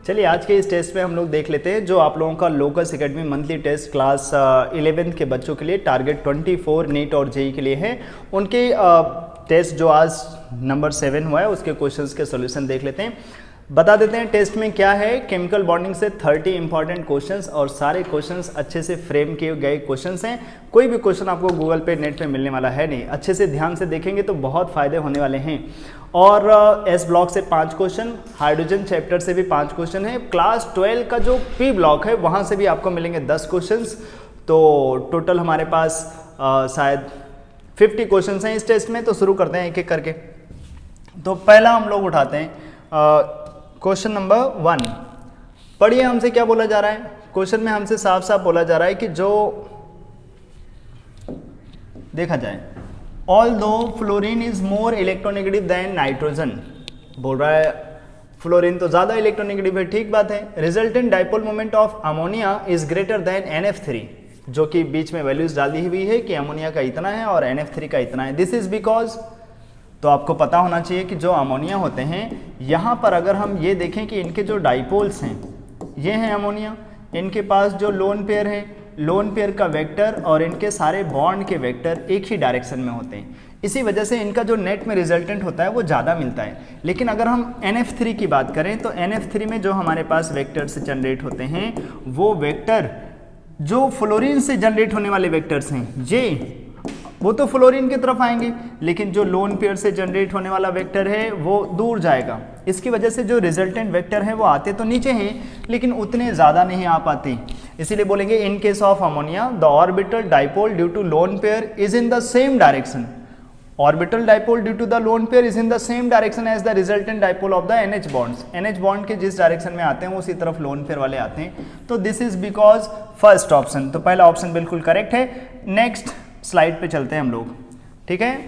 चलिए आज के इस टेस्ट में हम लोग देख लेते हैं जो आप लोगों का Locus Academy monthly test class 11th के बच्चों के लिए टारगेट 24 नीट और जेई के लिए है। उनके टेस्ट जो आज नंबर 7 हुआ है उसके क्वेश्चंस के सॉल्यूशन देख लेते हैं। बता देते हैं टेस्ट में क्या है। केमिकल बॉन्डिंग से 30 इंपॉर्टेंट क्वेश्चंस और सारे क्वेश्चंस अच्छे से फ्रेम किए गए क्वेश्चंस हैं। कोई भी क्वेश्चन आपको गूगल पे नेट पे मिलने वाला है नहीं। अच्छे से ध्यान से देखेंगे तो बहुत फायदे होने वाले हैं। और एस ब्लॉक से 5 क्वेश्चन, हाइड्रोजन चैप्टर से भी 5 क्वेश्चन है। क्लास 12 का जो पी ब्लॉक है वहाँ से भी आपको मिलेंगे 10 क्वेश्चन। तो टोटल हमारे पास शायद 50 क्वेश्चन हैं इस टेस्ट में। तो शुरू करते हैं एक एक करके। तो पहला हम लोग उठाते हैं क्वेश्चन नंबर 1। पढ़िए हमसे क्या बोला जा रहा है। क्वेश्चन में हमसे साफ साफ बोला जा रहा है कि जो देखा जाए although fluorine is more electronegative than nitrogen, बोल रहा है फ्लोरीन तो ज्यादा इलेक्ट्रोनेगेटिव है। ठीक बात है। Resultant dipole moment of ammonia is greater than NF3, जो कि बीच में वैल्यूज डाल दी हुई है कि अमोनिया का इतना है और NF3 का इतना है। दिस इज बिकॉज, तो आपको पता होना चाहिए कि जो अमोनिया होते हैं यहाँ पर अगर हम ये देखें कि इनके जो डाइपोल्स हैं ये हैं अमोनिया, इनके पास जो लोन पेयर है, लोन पेयर का वेक्टर और इनके सारे बॉन्ड के वेक्टर एक ही डायरेक्शन में होते हैं। इसी वजह से इनका जो नेट में रिजल्टेंट होता है वो ज़्यादा मिलता है। लेकिन अगर हम NF3 की बात करें तो NF3 में जो हमारे पास वेक्टर से जनरेट होते हैं वो वेक्टर जो फ्लोरीन से जनरेट होने वाले वेक्टर्स हैं ये वो तो फ्लोरीन की तरफ आएंगे, लेकिन जो लोन पेयर से जनरेट होने वाला वेक्टर है वो दूर जाएगा। इसकी वजह से जो रिजल्टेंट वेक्टर है वो आते तो नीचे हैं लेकिन उतने ज़्यादा नहीं आ पाते। इसीलिए बोलेंगे in case of ammonia the orbital dipole due to lone pair is in the same direction. Orbital dipole due to the lone pair is in the same direction as the resultant dipole of the NH bonds. NH bond के जिस direction में आते हैं उसी तरफ lone pair वाले आते हैं। तो this is because first option, तो पहला ऑप्शन बिल्कुल करेक्ट है। नेक्स्ट स्लाइड पे चलते हैं हम लोग, ठीक है।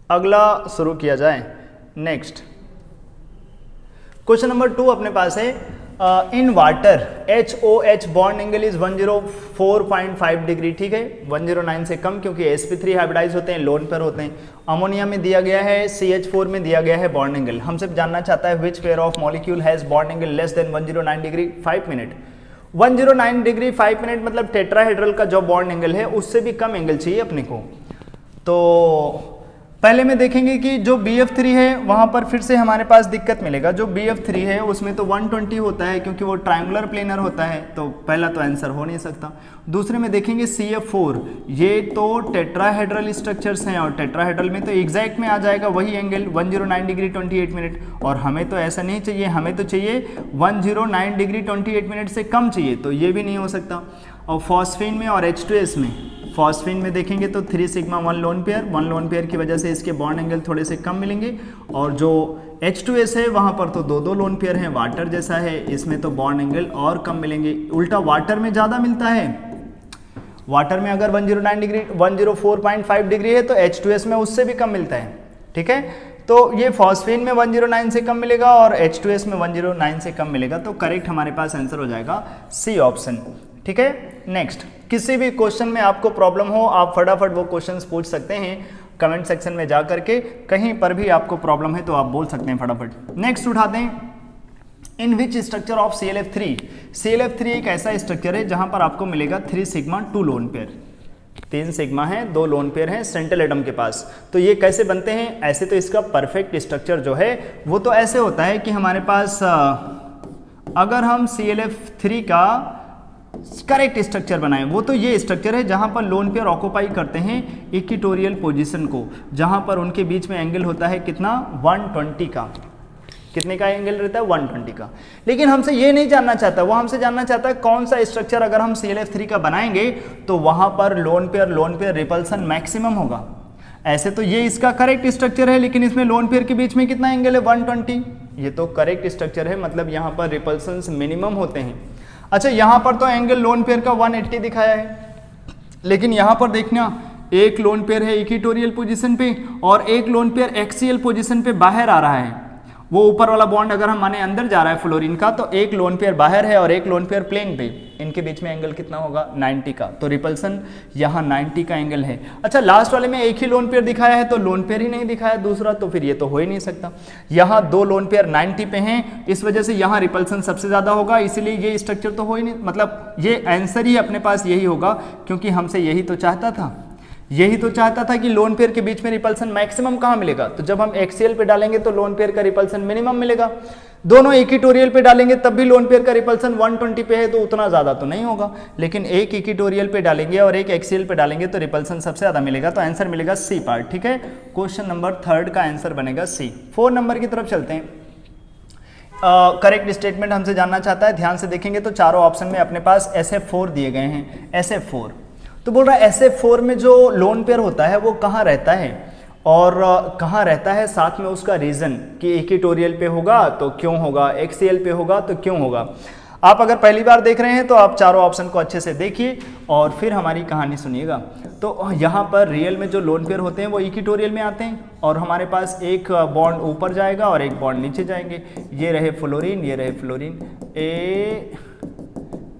अगला शुरू किया जाए। नेक्स्ट क्वेश्चन नंबर 2 अपने पास है। In water HOH bond angle is 104.5 degree, ठीक है। 109 से कम क्योंकि sp3 हाइब्रिडाइज होते हैं, लोन पेयर होते हैं। अमोनिया में दिया गया है, CH4 में दिया गया है बॉन्ड एंगल। हमसे जानना चाहता है विच pair of molecule has bond angle less than 109 degree 5 minute. 109 degree 5 minute मतलब टेट्राहेड्रल का जो बॉन्ड एंगल है उससे भी कम एंगल चाहिए अपने को। तो पहले में देखेंगे कि जो BF3 है वहां पर फिर से हमारे पास दिक्कत मिलेगा। जो BF3 है उसमें तो 120 होता है क्योंकि वो ट्रायंगुलर प्लेनर होता है, तो पहला तो आंसर हो नहीं सकता। दूसरे में देखेंगे CF4, ये तो टेट्राहेड्रल स्ट्रक्चर्स हैं और टेट्राहेड्रल में तो एग्जैक्ट में आ जाएगा वही एंगल 109 डिग्री 28 मिनट, और हमें तो ऐसा नहीं चाहिए, हमें तो चाहिए 109 डिग्री 28 मिनट से कम चाहिए, तो ये भी नहीं हो सकता। और फॉस्फीन में और H2S में, फॉस्फीन में देखेंगे तो 3 सिग्मा 1 लोन पेयर की वजह से इसके बॉन्ड एंगल थोड़े से कम मिलेंगे। और जो H2S है वहाँ पर तो 2 लोन पेयर हैं, वाटर जैसा है, इसमें तो बॉन्ड एंगल और कम मिलेंगे। उल्टा वाटर में ज़्यादा मिलता है। वाटर में अगर 104.5 डिग्री है तो H2S में उससे भी कम मिलता है, ठीक है। तो ये फॉस्फीन में 109 से कम मिलेगा और H2S में 109 से कम मिलेगा, तो करेक्ट हमारे पास आंसर हो जाएगा C ऑप्शन, ठीक है। नेक्स्ट, किसी भी क्वेश्चन में आपको प्रॉब्लम हो आप फटाफट वो क्वेश्चंस पूछ सकते हैं कमेंट सेक्शन में जा करके। कहीं पर भी आपको प्रॉब्लम है तो आप बोल सकते हैं फटाफट। नेक्स्ट उठाते हैं। इन which structure of ClF3। ClF3 एक ऐसा स्ट्रक्चर है जहां पर आपको मिलेगा 3 सिग्मा 2 लोन पेयर। 3 सिग्मा है, 2 लोन पेयर हैं सेंट्रल एटम के पास। तो ये कैसे बनते हैं? ऐसे तो इसका परफेक्ट स्ट्रक्चर जो है वो तो ऐसे होता है कि हमारे पास अगर हम ClF3 का करेक्ट स्ट्रक्चर बनाएं वो तो ये स्ट्रक्चर है जहां पर लोन पेयर ऑक्यूपाई करते हैं इक्वेटोरियल पोजीशन को, जहां पर उनके बीच में एंगल होता है कितना 120 का। कितने का एंगल रहता है? 120 का। लेकिन हमसे ये नहीं जानना चाहता, वो हमसे जानना चाहता है कौन सा स्ट्रक्चर अगर हम ClF3 का बनाएंगे तो वहां पर लोन पेयर रिपल्सन मैक्सिमम होगा। ऐसे तो ये इसका करेक्ट स्ट्रक्चर है लेकिन इसमें लोन पेयर के बीच में कितना एंगल है? 120। ये तो करेक्ट स्ट्रक्चर है, मतलब यहाँ पर रिपल्सन्स मिनिमम होते हैं। अच्छा, यहाँ पर तो एंगल लोन पेयर का 180 दिखाया है, लेकिन यहाँ पर देखना एक लोन पेयर है इक्वेटोरियल पोजीशन पे और एक लोन पेयर एक्सियल पोजीशन पे बाहर आ रहा है। वो ऊपर वाला बॉन्ड अगर हम माने अंदर जा रहा है फ्लोरीन का, तो एक लोन पेयर बाहर है और एक लोन पेयर प्लेन पे। इनके बीच में एंगल कितना होगा 90 का, तो रिपल्सन यहाँ 90 का एंगल है। अच्छा लास्ट वाले में एक ही लोन पेयर दिखाया है तो लोन पेयर ही नहीं दिखाया दूसरा, तो फिर ये तो हो ही नहीं सकता। यहाँ दो लोन पेयर 90 पे हैं, इस वजह से यहाँ रिपल्सन सबसे ज़्यादा होगा, इसीलिए ये स्ट्रक्चर तो हो ही नहीं, मतलब ये आंसर ही अपने पास यही होगा, क्योंकि हमसे यही तो चाहता था कि लोन पेयर के बीच में रिपल्सन मैक्सिमम कहाँ मिलेगा, तो जब हम एक्सीएल पे डालेंगे तो लोन पेयर का रिपल्सन मिनिमम मिलेगा, दोनों इक्वेटोरियल पे डालेंगे तब भी लोन पेयर का रिपल्सन 120 पे है तो उतना ज़्यादा तो नहीं होगा, लेकिन एक इक्वेटोरियल पे डालेंगे और एक एक्सीएल पे डालेंगे तो रिपल्सन सबसे ज़्यादा मिलेगा, तो आंसर मिलेगा सी पार्ट। ठीक है, क्वेश्चन नंबर 3 का आंसर बनेगा सी। 4 नंबर की तरफ चलते हैं। करेक्ट स्टेटमेंट हमसे जानना चाहता है, ध्यान से देखेंगे तो चारों ऑप्शन में अपने पास SF4 दिए गए हैं। SF4 तो बोल रहा है SF4 में जो लोन पेयर होता है वो कहाँ रहता है और कहाँ रहता है, साथ में उसका रीजन कि इक्वेटोरियल पे होगा तो क्यों होगा, एक्सीएल पे होगा तो क्यों होगा। आप अगर पहली बार देख रहे हैं तो आप चारों ऑप्शन को अच्छे से देखिए और फिर हमारी कहानी सुनिएगा। तो यहाँ पर रियल में जो लोन पेयर होते हैं वो इक्वेटोरियल में आते हैं और हमारे पास एक बॉन्ड ऊपर जाएगा और एक बॉन्ड नीचे जाएंगे, ये रहे फ्लोरीन, ये रहे फ्लोरीन,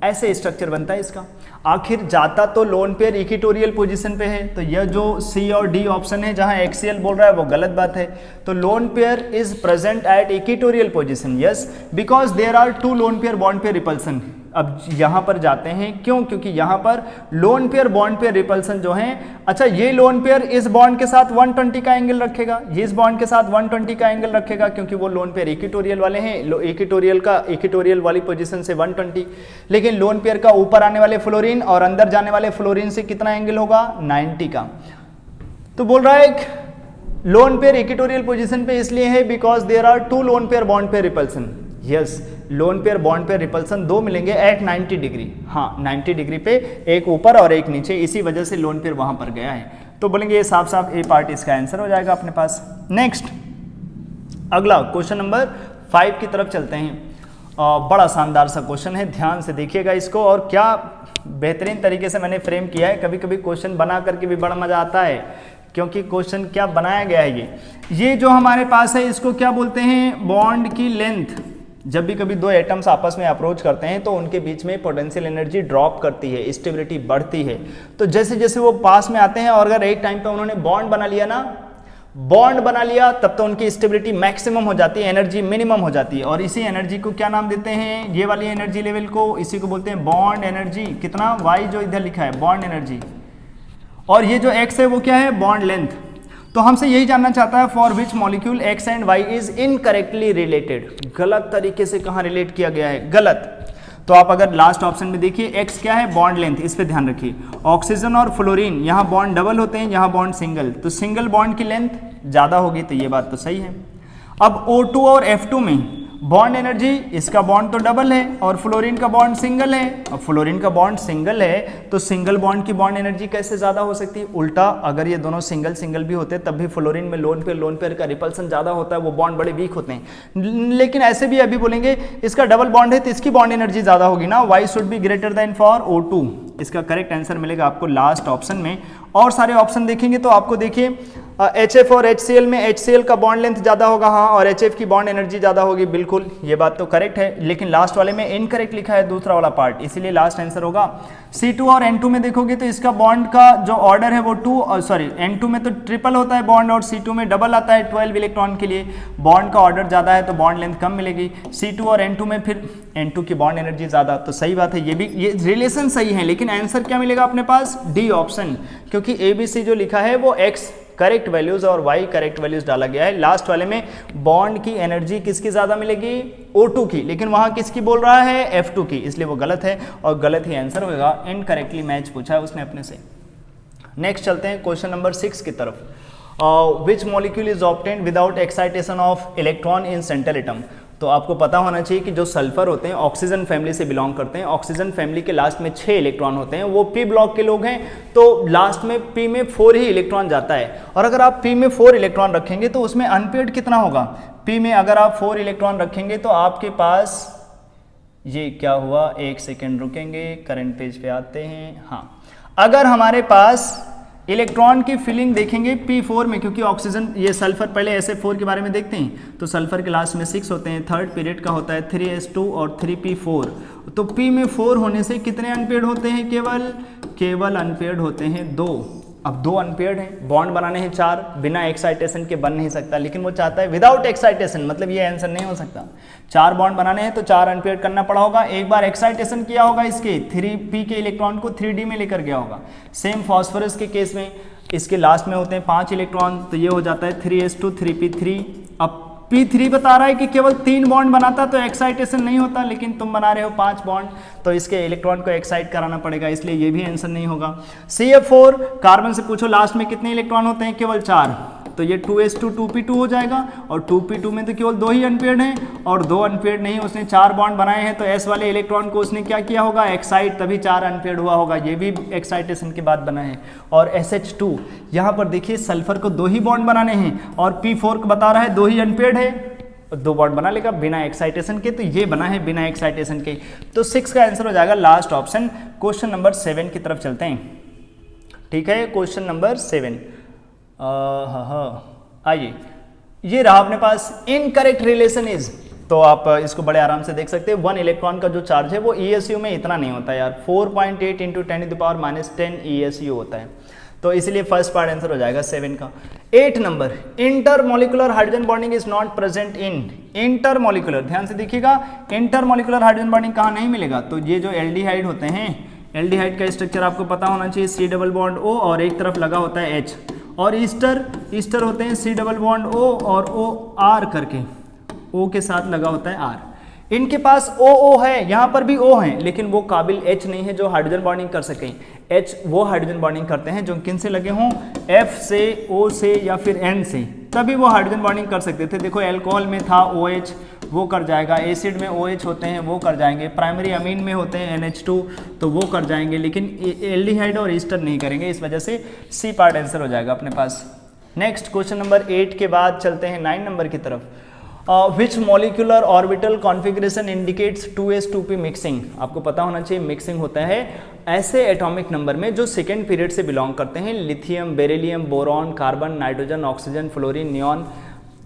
ऐसे स्ट्रक्चर बनता है इसका। आखिर जाता तो लोन पेयर इक्वेटोरियल पोजीशन पे है, तो यह जो सी और डी ऑप्शन है जहां एक्सीएल बोल रहा है वो गलत बात है। तो lone pair is present at equatorial position, yes, because there are 2 lone pair bond pair repulsion. अब यहाँ पर जाते हैं, क्यों, क्योंकि यहाँ पर lone pair bond pair repulsion जो है, अच्छा ये लोन पेयर इस बॉन्ड के साथ 120 का एंगल रखेगा, ये इस बॉन्ड के साथ 120 का एंगल रखेगा, क्योंकि वो लोन पेयर इक्वेटोरियल वाले हैं, इक्वेटोरियल वाली पोजीशन से 120, लेकिन लोन पेयर का ऊपर आने वाले फ्लोरीन और अंदर जाने वाले फ्लोरीन से कितना एंगल होगा 90 का। तो बोल रहा है लोन पेयर इक्वेटोरियल पोजीशन पे इसलिए है because there are 2 lone pair bond pair repulsion, yes, lone pair bond pair repulsion 2 मिलेंगे एट 90 डिग्री, हाँ 90 डिग्री पे, एक ऊपर और एक नीचे, इसी वजह से लोन पेयर वहां पर गया है। तो बोलेंगे ये साफ साफ ए पार्ट इसका आंसर हो जाएगा अपने पास। नेक्स्ट अगला क्वेश्चन नंबर 5 की तरफ चलते हैं। बड़ा शानदार सा क्वेश्चन है, ध्यान से देखिएगा इसको, और क्या बेहतरीन तरीके से मैंने फ्रेम किया है। कभी कभी क्वेश्चन बना करके भी बड़ा मजा आता है, क्योंकि क्वेश्चन क्या बनाया गया है, ये जो हमारे पास है इसको क्या बोलते हैं, बॉन्ड की लेंथ। जब भी कभी 2 एटम्स आपस में अप्रोच करते हैं तो उनके बीच में पोटेंशियल एनर्जी ड्रॉप करती है, स्टेबिलिटी बढ़ती है। तो जैसे जैसे वो पास में आते हैं और अगर एक टाइम पे उन्होंने बॉन्ड बना लिया ना, बॉन्ड बना लिया, तब तो उनकी स्टेबिलिटी मैक्सिमम हो जाती है, एनर्जी मिनिमम हो जाती है। और इसी एनर्जी को क्या नाम देते हैं, ये वाली एनर्जी लेवल को, इसी को बोलते हैं बॉन्ड एनर्जी। कितना, वाई जो इधर लिखा है बॉन्ड एनर्जी, और ये जो एक्स है वो क्या है, बॉन्ड लेंथ। तो हमसे यही जानना चाहता है for which molecule X and Y is incorrectly related. गलत तरीके से कहाँ रिलेट किया गया है, गलत। तो आप अगर लास्ट ऑप्शन में देखिए, एक्स क्या है, बॉन्ड लेंथ, इस पे ध्यान रखिए। ऑक्सीजन और फ्लोरीन यहाँ बॉन्ड डबल होते हैं, यहाँ बॉन्ड सिंगल, तो सिंगल बॉन्ड की लेंथ ज़्यादा होगी, तो ये बात तो सही है। अब O2 और F2 में बॉन्ड एनर्जी, इसका बॉन्ड तो डबल है और फ्लोरीन का बॉन्ड सिंगल है। अब फ्लोरीन का बॉन्ड सिंगल है तो सिंगल बॉन्ड की बॉन्ड एनर्जी कैसे ज़्यादा हो सकती है, उल्टा, अगर ये दोनों सिंगल सिंगल भी होते तब भी फ्लोरीन में लोन पेयर का रिपल्सन ज़्यादा होता है, वो बॉन्ड बड़े वीक होते हैं। लेकिन ऐसे भी अभी बोलेंगे इसका डबल बॉन्ड है तो इसकी बॉन्ड एनर्जी ज़्यादा होगी ना, why should be greater than for O2। इसका करेक्ट आंसर मिलेगा आपको लास्ट ऑप्शन में। और सारे ऑप्शन देखेंगे तो आपको देखिए HF और HCl में HCl का बॉन्ड लेंथ ज़्यादा होगा, हाँ, और HF की बॉन्ड एनर्जी ज़्यादा होगी, बिल्कुल ये बात तो करेक्ट है। लेकिन लास्ट वाले में इनकरेक्ट लिखा है दूसरा वाला पार्ट, इसीलिए लास्ट आंसर होगा C2 और N2 में देखोगे तो इसका बॉन्ड का जो ऑर्डर है वो N2 में तो ट्रिपल होता है बॉन्ड और C2 में डबल आता है 12 इलेक्ट्रॉन के लिए। बॉन्ड का ऑर्डर ज़्यादा है तो बॉन्ड लेंथ कम मिलेगी। C2 और N2 में फिर N2 की बॉन्ड एनर्जी ज़्यादा, तो सही बात है, ये रिलेशन सही है। लेकिन आंसर क्या मिलेगा अपने पास, डी ऑप्शन, क्योंकि ABC जो लिखा है वो X करेक्ट वैल्यूज और Y करेक्ट वैल्यूज डाला गया है। लास्ट वाले में बॉन्ड की एनर्जी किसकी ज्यादा मिलेगी, O2 की, लेकिन वहां किसकी बोल रहा है, F2 की, इसलिए वो गलत है और गलत ही आंसर होगा। इनकरेक्टली मैच पूछा है उसने अपने से। नेक्स्ट चलते हैं क्वेश्चन नंबर 6 की तरफ। Which molecule is obtained without excitation of electron in central atom. तो आपको पता होना चाहिए कि जो सल्फर होते हैं ऑक्सीजन फैमिली से बिलोंग करते हैं। ऑक्सीजन फैमिली के लास्ट में 6 इलेक्ट्रॉन होते हैं, वो P ब्लॉक के लोग हैं, तो लास्ट में P में 4 ही इलेक्ट्रॉन जाता है। और अगर आप P में 4 इलेक्ट्रॉन रखेंगे तो उसमें अनपेयर्ड कितना होगा, P में अगर आप 4 इलेक्ट्रॉन रखेंगे तो आपके पास ये क्या हुआ, 1 सेकेंड रुकेंगे, करंट पेज पे आते हैं। हाँ, अगर हमारे पास इलेक्ट्रॉन की फिलिंग देखेंगे P4 में, क्योंकि ऑक्सीजन, ये सल्फर, पहले SF4 के बारे में देखते हैं। तो सल्फर के लास्ट में 6 होते हैं, थर्ड पीरियड का होता है 3s2 और 3p4। तो P में 4 होने से कितने अनपेयर्ड होते हैं? केवल अनपेयर्ड होते हैं 2। अब 2 अनपेयर्ड हैं, बॉन्ड बनाने हैं 4, बिना एक्साइटेशन के बन नहीं सकता, लेकिन वो चाहता है विदाउट एक्साइटेशन, मतलब ये आंसर नहीं हो सकता। 4 बॉन्ड बनाने हैं तो 4 अनपेयर्ड करना पड़ा होगा। एक बार एक्साइटेशन किया होगा इसके, 3p के इलेक्ट्रॉन को 3d में लेकर गया होगा। सेम फॉस्फोरस के केस में इसके लास्ट में होते हैं 5 इलेक्ट्रॉन, तो ये हो जाता है 3s2 3p3। अब P3 बता रहा है कि केवल 3 बॉन्ड बनाता तो एक्साइटेशन नहीं होता, लेकिन तुम बना रहे हो 5 बॉन्ड, तो इसके इलेक्ट्रॉन को एक्साइट कराना पड़ेगा, इसलिए ये भी आंसर नहीं होगा। CF4 कार्बन से पूछो लास्ट में कितने इलेक्ट्रॉन होते हैं? केवल 4, तो ये 2s2 2p2 हो जाएगा। और 2p2 में तो केवल 2 ही अनपेयर्ड हैं, और 2 अनपेयर्ड नहीं, उसने 4 बॉन्ड बनाए हैं, तो s वाले इलेक्ट्रॉन को उसने क्या किया होगा? एक्साइट, तभी 4 अनपेयर्ड हुआ होगा। ये भी एक्साइटेशन के बाद बना है। और SH2, यहाँ पर देखिए सल्फर को 2 ही बॉन्ड बनाने हैं, और P4 को बता रहा है 2 ही अनपेयर्ड है, 2 बॉन्ड बना लेगा बिना एक्साइटेशन के, तो ये बना है बिना एक्साइटेशन के। तो 6 का आंसर हो जाएगा लास्ट ऑप्शन। क्वेश्चन नंबर 7 की तरफ चलते हैं, ठीक है। क्वेश्चन नंबर 7, आइए, ये रहा अपने पास। इनकरेक्ट रिलेशन इज, तो आप इसको बड़े आराम से देख सकते हैं। 1 इलेक्ट्रॉन का जो चार्ज है वो ESU में इतना नहीं होता यार, 4.8 × 10⁻⁻10 ESU होता है, तो इसलिए फर्स्ट पार्ट आंसर हो जाएगा 7 का। 8 number, intermolecular hydrogen bonding is not present in. Intermolecular, ध्यान से देखिएगा, इंटरमोलिकुलर हाइड्रोजन बॉन्डिंग कहाँ नहीं मिलेगा? तो ये जो एल्डिहाइड होते हैं, एल्डिहाइड का स्ट्रक्चर आपको पता होना चाहिए, C डबल बॉन्ड O और एक तरफ लगा होता है H, और ईस्टर होते हैं C डबल बॉन्ड O और O R करके, O के साथ लगा होता है R। इनके पास OO है, यहाँ पर भी O है, लेकिन वो काबिल H नहीं है जो हाइड्रोजन बॉन्डिंग कर सकें। H वो हाइड्रोजन बॉन्डिंग करते हैं जो किन से लगे हों? F से, O से या फिर N से, तभी वो हाइड्रोजन बॉन्डिंग कर सकते थे। देखो एल्कोहल में था OH, वो कर जाएगा, एसिड में OH होते हैं वो कर जाएंगे, प्राइमरी अमीन में होते हैं NH2 तो वो कर जाएंगे, लेकिन एल्डिहाइड और ईस्टर नहीं करेंगे, इस वजह से C पार्ट आंसर हो जाएगा अपने पास। नेक्स्ट क्वेश्चन नंबर 8 के बाद चलते हैं 9 नंबर की तरफ। Which molecular orbital configuration indicates 2s2p mixing. आपको पता होना चाहिए मिक्सिंग होता है ऐसे एटॉमिक नंबर में जो सेकेंड पीरियड से बिलोंग करते हैं। Lithium, beryllium, boron, carbon, nitrogen, oxygen, fluorine, neon,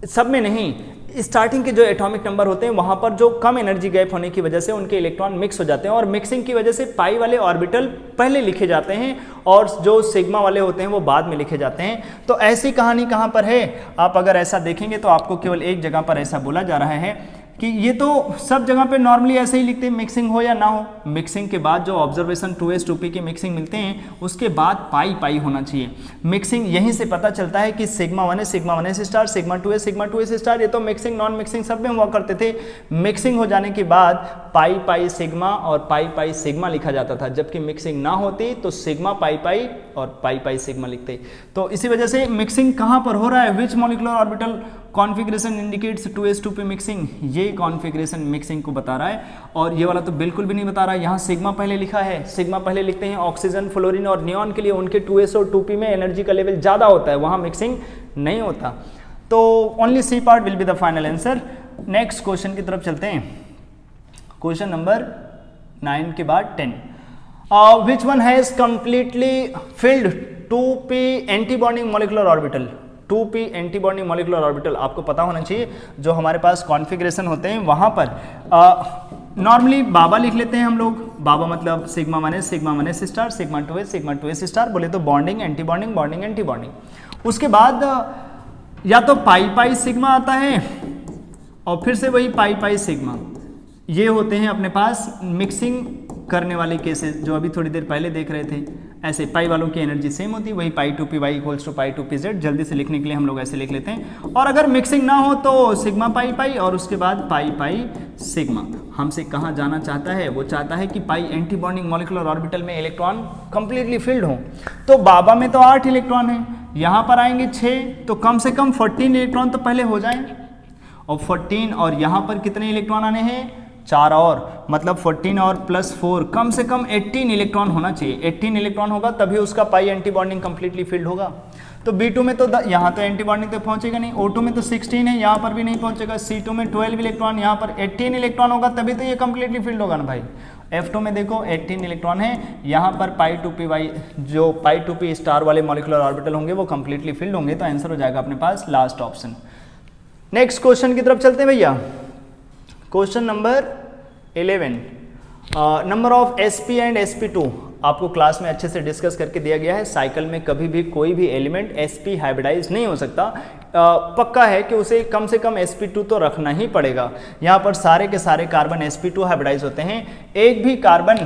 सब में नहीं, स्टार्टिंग के जो एटॉमिक नंबर होते हैं वहाँ पर जो कम एनर्जी गैप होने की वजह से उनके इलेक्ट्रॉन मिक्स हो जाते हैं, और मिक्सिंग की वजह से पाई वाले ऑर्बिटल पहले लिखे जाते हैं और जो सिग्मा वाले होते हैं वो बाद में लिखे जाते हैं। तो ऐसी कहानी कहाँ पर है? आप अगर ऐसा देखेंगे तो आपको केवल एक जगह पर ऐसा बोला जा रहा है कि ये तो सब जगह पे नॉर्मली ऐसे ही लिखते हैं, मिक्सिंग हो या ना हो। मिक्सिंग के बाद जो ऑब्जर्वेशन 2s2p की मिक्सिंग मिलते हैं उसके बाद पाई पाई होना चाहिए। मिक्सिंग यहीं से पता चलता है कि sigma 1 S star, sigma 2 S star, ये तो मिक्सिंग नॉन मिक्सिंग सब में हुआ करते थे। मिक्सिंग हो जाने के बाद पाई पाई सिग्मा और पाई पाई सिग्मा लिखा जाता था, जबकि मिक्सिंग ना होती तो सिग्मा पाई पाई और पाई पाई सिग्मा लिखते। तो इसी वजह से मिक्सिंग कहाँ पर हो रहा है? Which molecular orbital configuration indicates 2s2p mixing, ये कॉन्फ़िगरेशन मिक्सिंग को बता रहा है, और ये वाला तो बिल्कुल भी नहीं बता रहा है। यहाँ सिग्मा पहले लिखा है, सिग्मा पहले लिखते हैं ऑक्सीजन, फ्लोरीन और नियॉन के लिए, उनके 2s और 2p में एनर्जी का लेवल ज़्यादा होता है, वहाँ मिक्सिंग नहीं होता। तो only C part will be the final answer. Next question की तरफ चलते हैं, क्वेश्चन नंबर 9 के बाद 10। Which one has completely filled 2p anti bonding molecular orbital. 2p anti bonding molecular orbital आपको पता होना चाहिए। जो हमारे पास कॉन्फ़िगरेशन होते हैं वहाँ पर नॉर्मली बाबा लिख लेते हैं हम लोग। बाबा मतलब sigma 1 S star, sigma 2 S star, बोले तो bonding anti bonding, bonding anti bonding. उसके बाद या तो पाई पाई सिग्मा आता है और फिर से वही पाई पाई सिग्मा, ये होते हैं अपने पास मिक्सिंग करने वाले केसेस जो अभी थोड़ी देर पहले देख रहे थे। ऐसे पाई वालों की एनर्जी सेम होती है, वही pi 2p y equals to pi 2pz। जल्दी से लिखने के लिए हम लोग ऐसे लिख लेते हैं। और अगर मिक्सिंग ना हो तो सिग्मा पाई पाई और उसके बाद पाई पाई सिग्मा। हमसे कहाँ जाना चाहता है? वो चाहता है कि पाई एंटी बॉन्डिंग मॉलिक्यूलर ऑर्बिटल में इलेक्ट्रॉन कंप्लीटली फिल्ड हो। तो बाबा में तो 8 इलेक्ट्रॉन है, यहाँ पर आएंगे 6, तो कम से कम 14 इलेक्ट्रॉन तो पहले हो जाए। और 14 और यहाँ पर कितने इलेक्ट्रॉन आने हैं? 4 और, मतलब 14 और प्लस 4 कम से कम 18 इलेक्ट्रॉन होना चाहिए। 18 इलेक्ट्रॉन होगा तभी उसका पाई एंटी बॉन्डिंग कंप्लीटली फिल्ड होगा। तो B2 में तो यहाँ तो एंटी बॉन्डिंग तो पहुंचेगा नहीं, O2 में तो 16 है, यहाँ पर भी नहीं पहुंचेगा, C2 में 12 इलेक्ट्रॉन, यहाँ पर 18 इलेक्ट्रॉन होगा तभी तो ये कंप्लीटली फिल्ड होगा ना भाई। F2 में देखो 18 इलेक्ट्रॉन है, यहाँ पर पाई टू पी वाई जो पाई टू पी स्टार वाले मॉलिक्यूलर ऑर्बिटल होंगे वो कंप्लीटली फिल्ड होंगे, तो आंसर हो जाएगा अपने पास लास्ट ऑप्शन। नेक्स्ट क्वेश्चन की तरफ चलते हैं भैया। Question number 11, number of sp and sp2 आपको क्लास में अच्छे से डिस्कस करके दिया गया है। साइकिल में कभी भी कोई भी एलिमेंट sp हाइब्रिडाइज नहीं हो सकता, पक्का है कि उसे कम से कम sp2 तो रखना ही पड़ेगा। यहाँ पर सारे के सारे कार्बन sp2 हाइब्रिडाइज होते हैं, एक भी कार्बन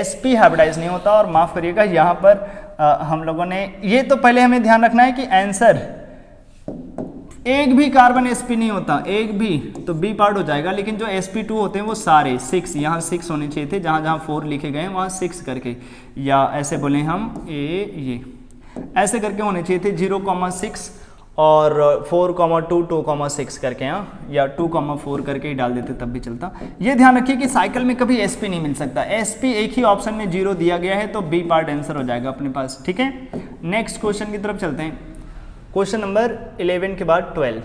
sp हाइब्रिडाइज नहीं होता। और माफ़ करिएगा यहाँ पर हम लोगों ने ये तो पहले हमें ध्यान रखना है कि आंसर एक भी कार्बन sp नहीं होता, एक भी तो b पार्ट हो जाएगा, लेकिन जो sp2 होते हैं वो सारे 6, यहाँ 6 होने चाहिए थे, जहाँ जहाँ 4 लिखे गए हैं वहाँ 6 करके, या ऐसे बोले हम ये ऐसे करके होने चाहिए थे 0,6 और 4,2 2,6 करके, यहाँ या 2,4 करके ही डाल देते तब भी चलता। ये ध्यान रखिए कि साइकिल में कभी sp नहीं मिल सकता, sp एक ही ऑप्शन में 0 दिया गया है तो b पार्ट आंसर हो जाएगा अपने पास, ठीक है। नेक्स्ट क्वेश्चन की तरफ चलते हैं। क्वेश्चन नंबर 11 के बाद 12,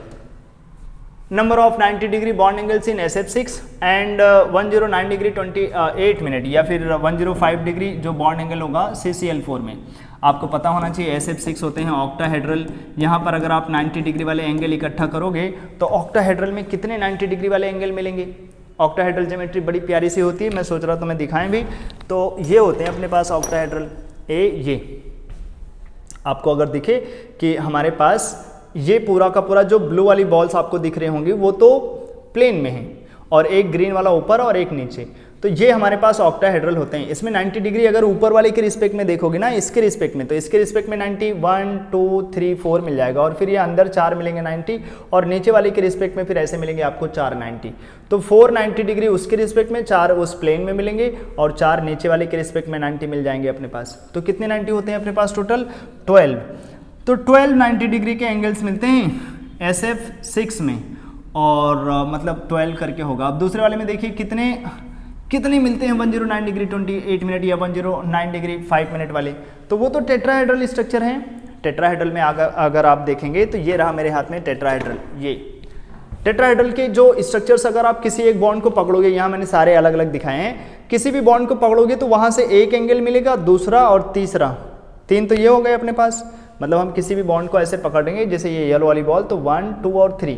number of 90 degree bond angles in SF6 and 109 degree 28 minute या फिर 105 डिग्री जो बॉन्ड एंगल होगा CCl4 में। आपको पता होना चाहिए SF6 होते हैं ऑक्टाहेड्रल। यहाँ पर अगर आप 90 डिग्री वाले एंगल इकट्ठा करोगे तो ऑक्टाहेड्रल में कितने 90 डिग्री वाले एंगल मिलेंगे। ऑक्टाहेड्रल ज्योमेट्री बड़ी प्यारी सी होती है, मैं सोच रहा था मैं दिखाएं भी, तो ये होते हैं अपने पास ऑक्टाहेड्रल। ये आपको अगर दिखे कि हमारे पास ये पूरा का पूरा जो ब्लू वाली बॉल्स आपको दिख रहे होंगे वो तो प्लेन में है और एक ग्रीन वाला ऊपर और एक नीचे, तो ये हमारे पास ऑक्टाहेड्रल होते हैं। इसमें 90 डिग्री अगर ऊपर वाले के रिस्पेक्ट में देखोगे ना, इसके रिस्पेक्ट में, तो इसके रिस्पेक्ट में 90 1 2 3 4 मिल जाएगा, और फिर ये अंदर 4 मिलेंगे 90, और नीचे वाले के रिस्पेक्ट में फिर ऐसे मिलेंगे आपको 4 90। तो 4 90 डिग्री उसके रिस्पेक्ट में, 4 उस प्लेन में मिलेंगे, और 4 नीचे वाले के रिस्पेक्ट में 90 मिल जाएंगे अपने पास। तो कितने 90 होते हैं अपने पास टोटल 12। तो 12 90 डिग्री के एंगल्स मिलते हैं SF6 में, और मतलब 12 करके होगा। अब दूसरे वाले में देखिए कितने मिलते हैं 109 डिग्री 28 मिनट या 109 डिग्री 5 मिनट वाले, तो वो तो टेट्राहेड्रल स्ट्रक्चर है। टेट्राहेड्रल में अगर आप देखेंगे तो ये रहा मेरे हाथ में टेट्राहेड्रल। ये टेट्राहेड्रल के जो स्ट्रक्चर्स अगर आप किसी एक बॉन्ड को पकड़ोगे, यहाँ मैंने सारे अलग अलग दिखाए हैं, किसी भी बॉन्ड को पकड़ोगे तो वहाँ से एक एंगल मिलेगा, दूसरा और तीसरा, 3 तो ये हो गए अपने पास। मतलब हम किसी भी बॉन्ड को ऐसे पकड़ेंगे जैसे ये येलो वाली बॉल, तो 1 2 और 3,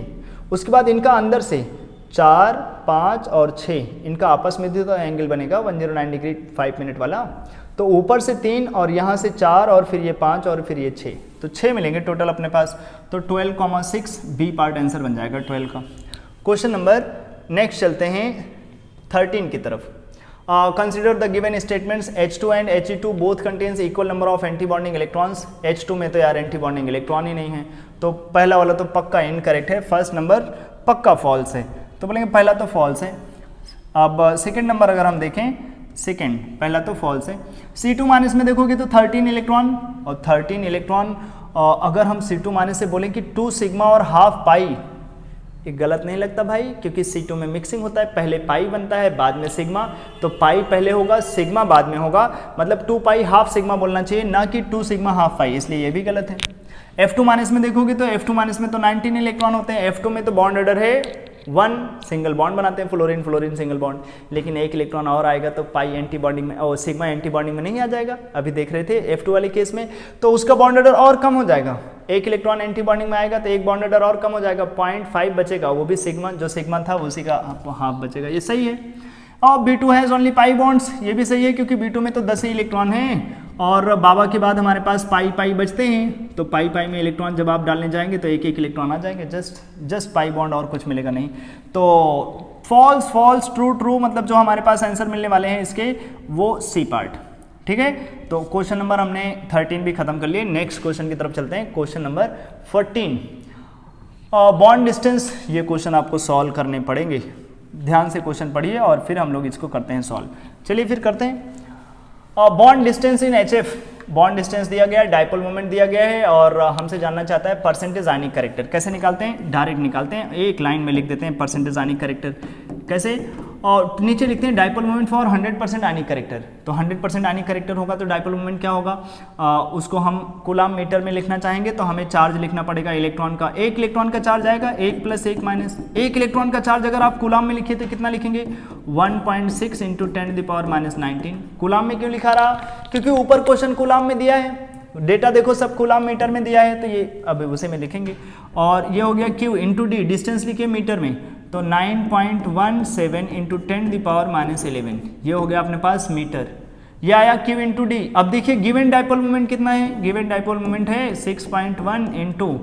उसके बाद इनका अंदर से 4 5 और 6 इनका आपस में भी तो एंगल बनेगा 109 डिग्री 5 मिनट वाला। तो ऊपर से 3 और यहाँ से 4 और फिर ये 5 और फिर ये 6, तो 6 मिलेंगे टोटल अपने पास। तो 12,6 बी पार्ट आंसर बन जाएगा 12 का। क्वेश्चन नंबर नेक्स्ट चलते हैं 13 की तरफ। Consider the given statements H2 and He2 both contains equal number of anti bonding electrons. H2 में तो यार एंटी बॉन्डिंग इलेक्ट्रॉन ही नहीं है, तो पहला वाला तो पक्का इनकरेक्ट है, फर्स्ट नंबर पक्का फॉल्स है, तो बोलेंगे पहला तो फॉल्स है। अब सेकंड नंबर अगर हम देखें, सेकंड पहला तो फॉल्स है। C2 माइनस में देखोगे तो 13 इलेक्ट्रॉन, और 13 इलेक्ट्रॉन अगर हम C2 माइनस से बोलें कि 2 सिग्मा और हाफ पाई, ये गलत नहीं लगता भाई, क्योंकि C2 में मिक्सिंग होता है, पहले पाई बनता है बाद में सिग्मा, तो पाई पहले होगा सिग्मा बाद में होगा, मतलब 2 पाई हाफ सिग्मा बोलना चाहिए, ना कि 2 सिग्मा हाफ पाई, इसलिए ये भी गलत है। F2 माइनस में देखोगे तो F2 माइनस में तो 19 इलेक्ट्रॉन होते हैं, F2 में तो बॉन्ड ऑर्डर है 1, सिंगल बॉन्ड बनाते हैं, फ्लोरीन फ्लोरीन सिंगल बॉन्ड, लेकिन एक इलेक्ट्रॉन और आएगा तो पाई एंटी बॉन्डिंग में और सिग्मा एंटी बॉन्डिंग में नहीं आ जाएगा, अभी देख रहे थे F2 वाले केस में, तो उसका बॉन्ड ऑर्डर और कम हो जाएगा। एक इलेक्ट्रॉन एंटी बॉन्डिंग में आएगा तो एक बॉन्ड ऑर्डर और कम हो जाएगा, 0.5 बचेगा, वो भी सिग्मा, जो सिग्मा था उसी का हाफ बचेगा, ये सही है। और B2 has only pi bonds, ये भी सही है, क्योंकि B2 में तो 10 ही इलेक्ट्रॉन हैं, और बाबा के बाद हमारे पास पाई पाई बचते हैं, तो पाई पाई में इलेक्ट्रॉन जब आप डालने जाएंगे तो एक एक इलेक्ट्रॉन आ जाएंगे, जस्ट पाई बॉन्ड, और कुछ मिलेगा नहीं। तो फॉल्स फॉल्स ट्रू ट्रू, मतलब जो हमारे पास आंसर मिलने वाले हैं इसके वो सी पार्ट, ठीक है। तो क्वेश्चन नंबर हमने 13 भी खत्म कर लिए। नेक्स्ट क्वेश्चन की तरफ चलते हैं, क्वेश्चन नंबर 14। बॉन्ड डिस्टेंस, ये क्वेश्चन आपको सॉल्व करने पड़ेंगे, ध्यान से क्वेश्चन पढ़िए और फिर हम लोग इसको करते हैं सॉल्व। चलिए फिर करते हैं। Bond distance in HF, bond distance दिया गया है, डाइपोल मोमेंट दिया गया है, और हमसे जानना चाहता है परसेंटेज आयनिक कैरेक्टर। कैसे निकालते हैं? डायरेक्ट निकालते हैं, एक लाइन में लिख देते हैं परसेंटेज आयनिक कैरेक्टर। कैसे? और नीचे लिखते हैं dipole moment for 100% ionic character. तो 100% आयनिक करेक्टर होगा तो डाइपोल मोमेंट क्या होगा, उसको हम कूलम मीटर में लिखना चाहेंगे तो हमें चार्ज लिखना पड़ेगा इलेक्ट्रॉन का। एक इलेक्ट्रॉन का चार्ज आएगा 1 + 1 - 1 इलेक्ट्रॉन का चार्ज अगर आप कूलम में लिखिए तो कितना लिखेंगे 1.6 × 10⁻⁹। कूलम में क्यों लिखा रहा, क्योंकि ऊपर क्वेश्चन कूलम में दिया है, डेटा देखो सब कूलम मीटर में दिया है तो ये अब उसे में लिखेंगे। और ये हो गया Q × D, डिस्टेंस लिखिए मीटर में तो 9.17 × 10⁻11 ये हो गया अपने पास मीटर। ये आया Q × D। अब देखिए गिवन डाइपोल मोमेंट कितना है, गिवन डाइपोल मोमेंट है 6.1 ×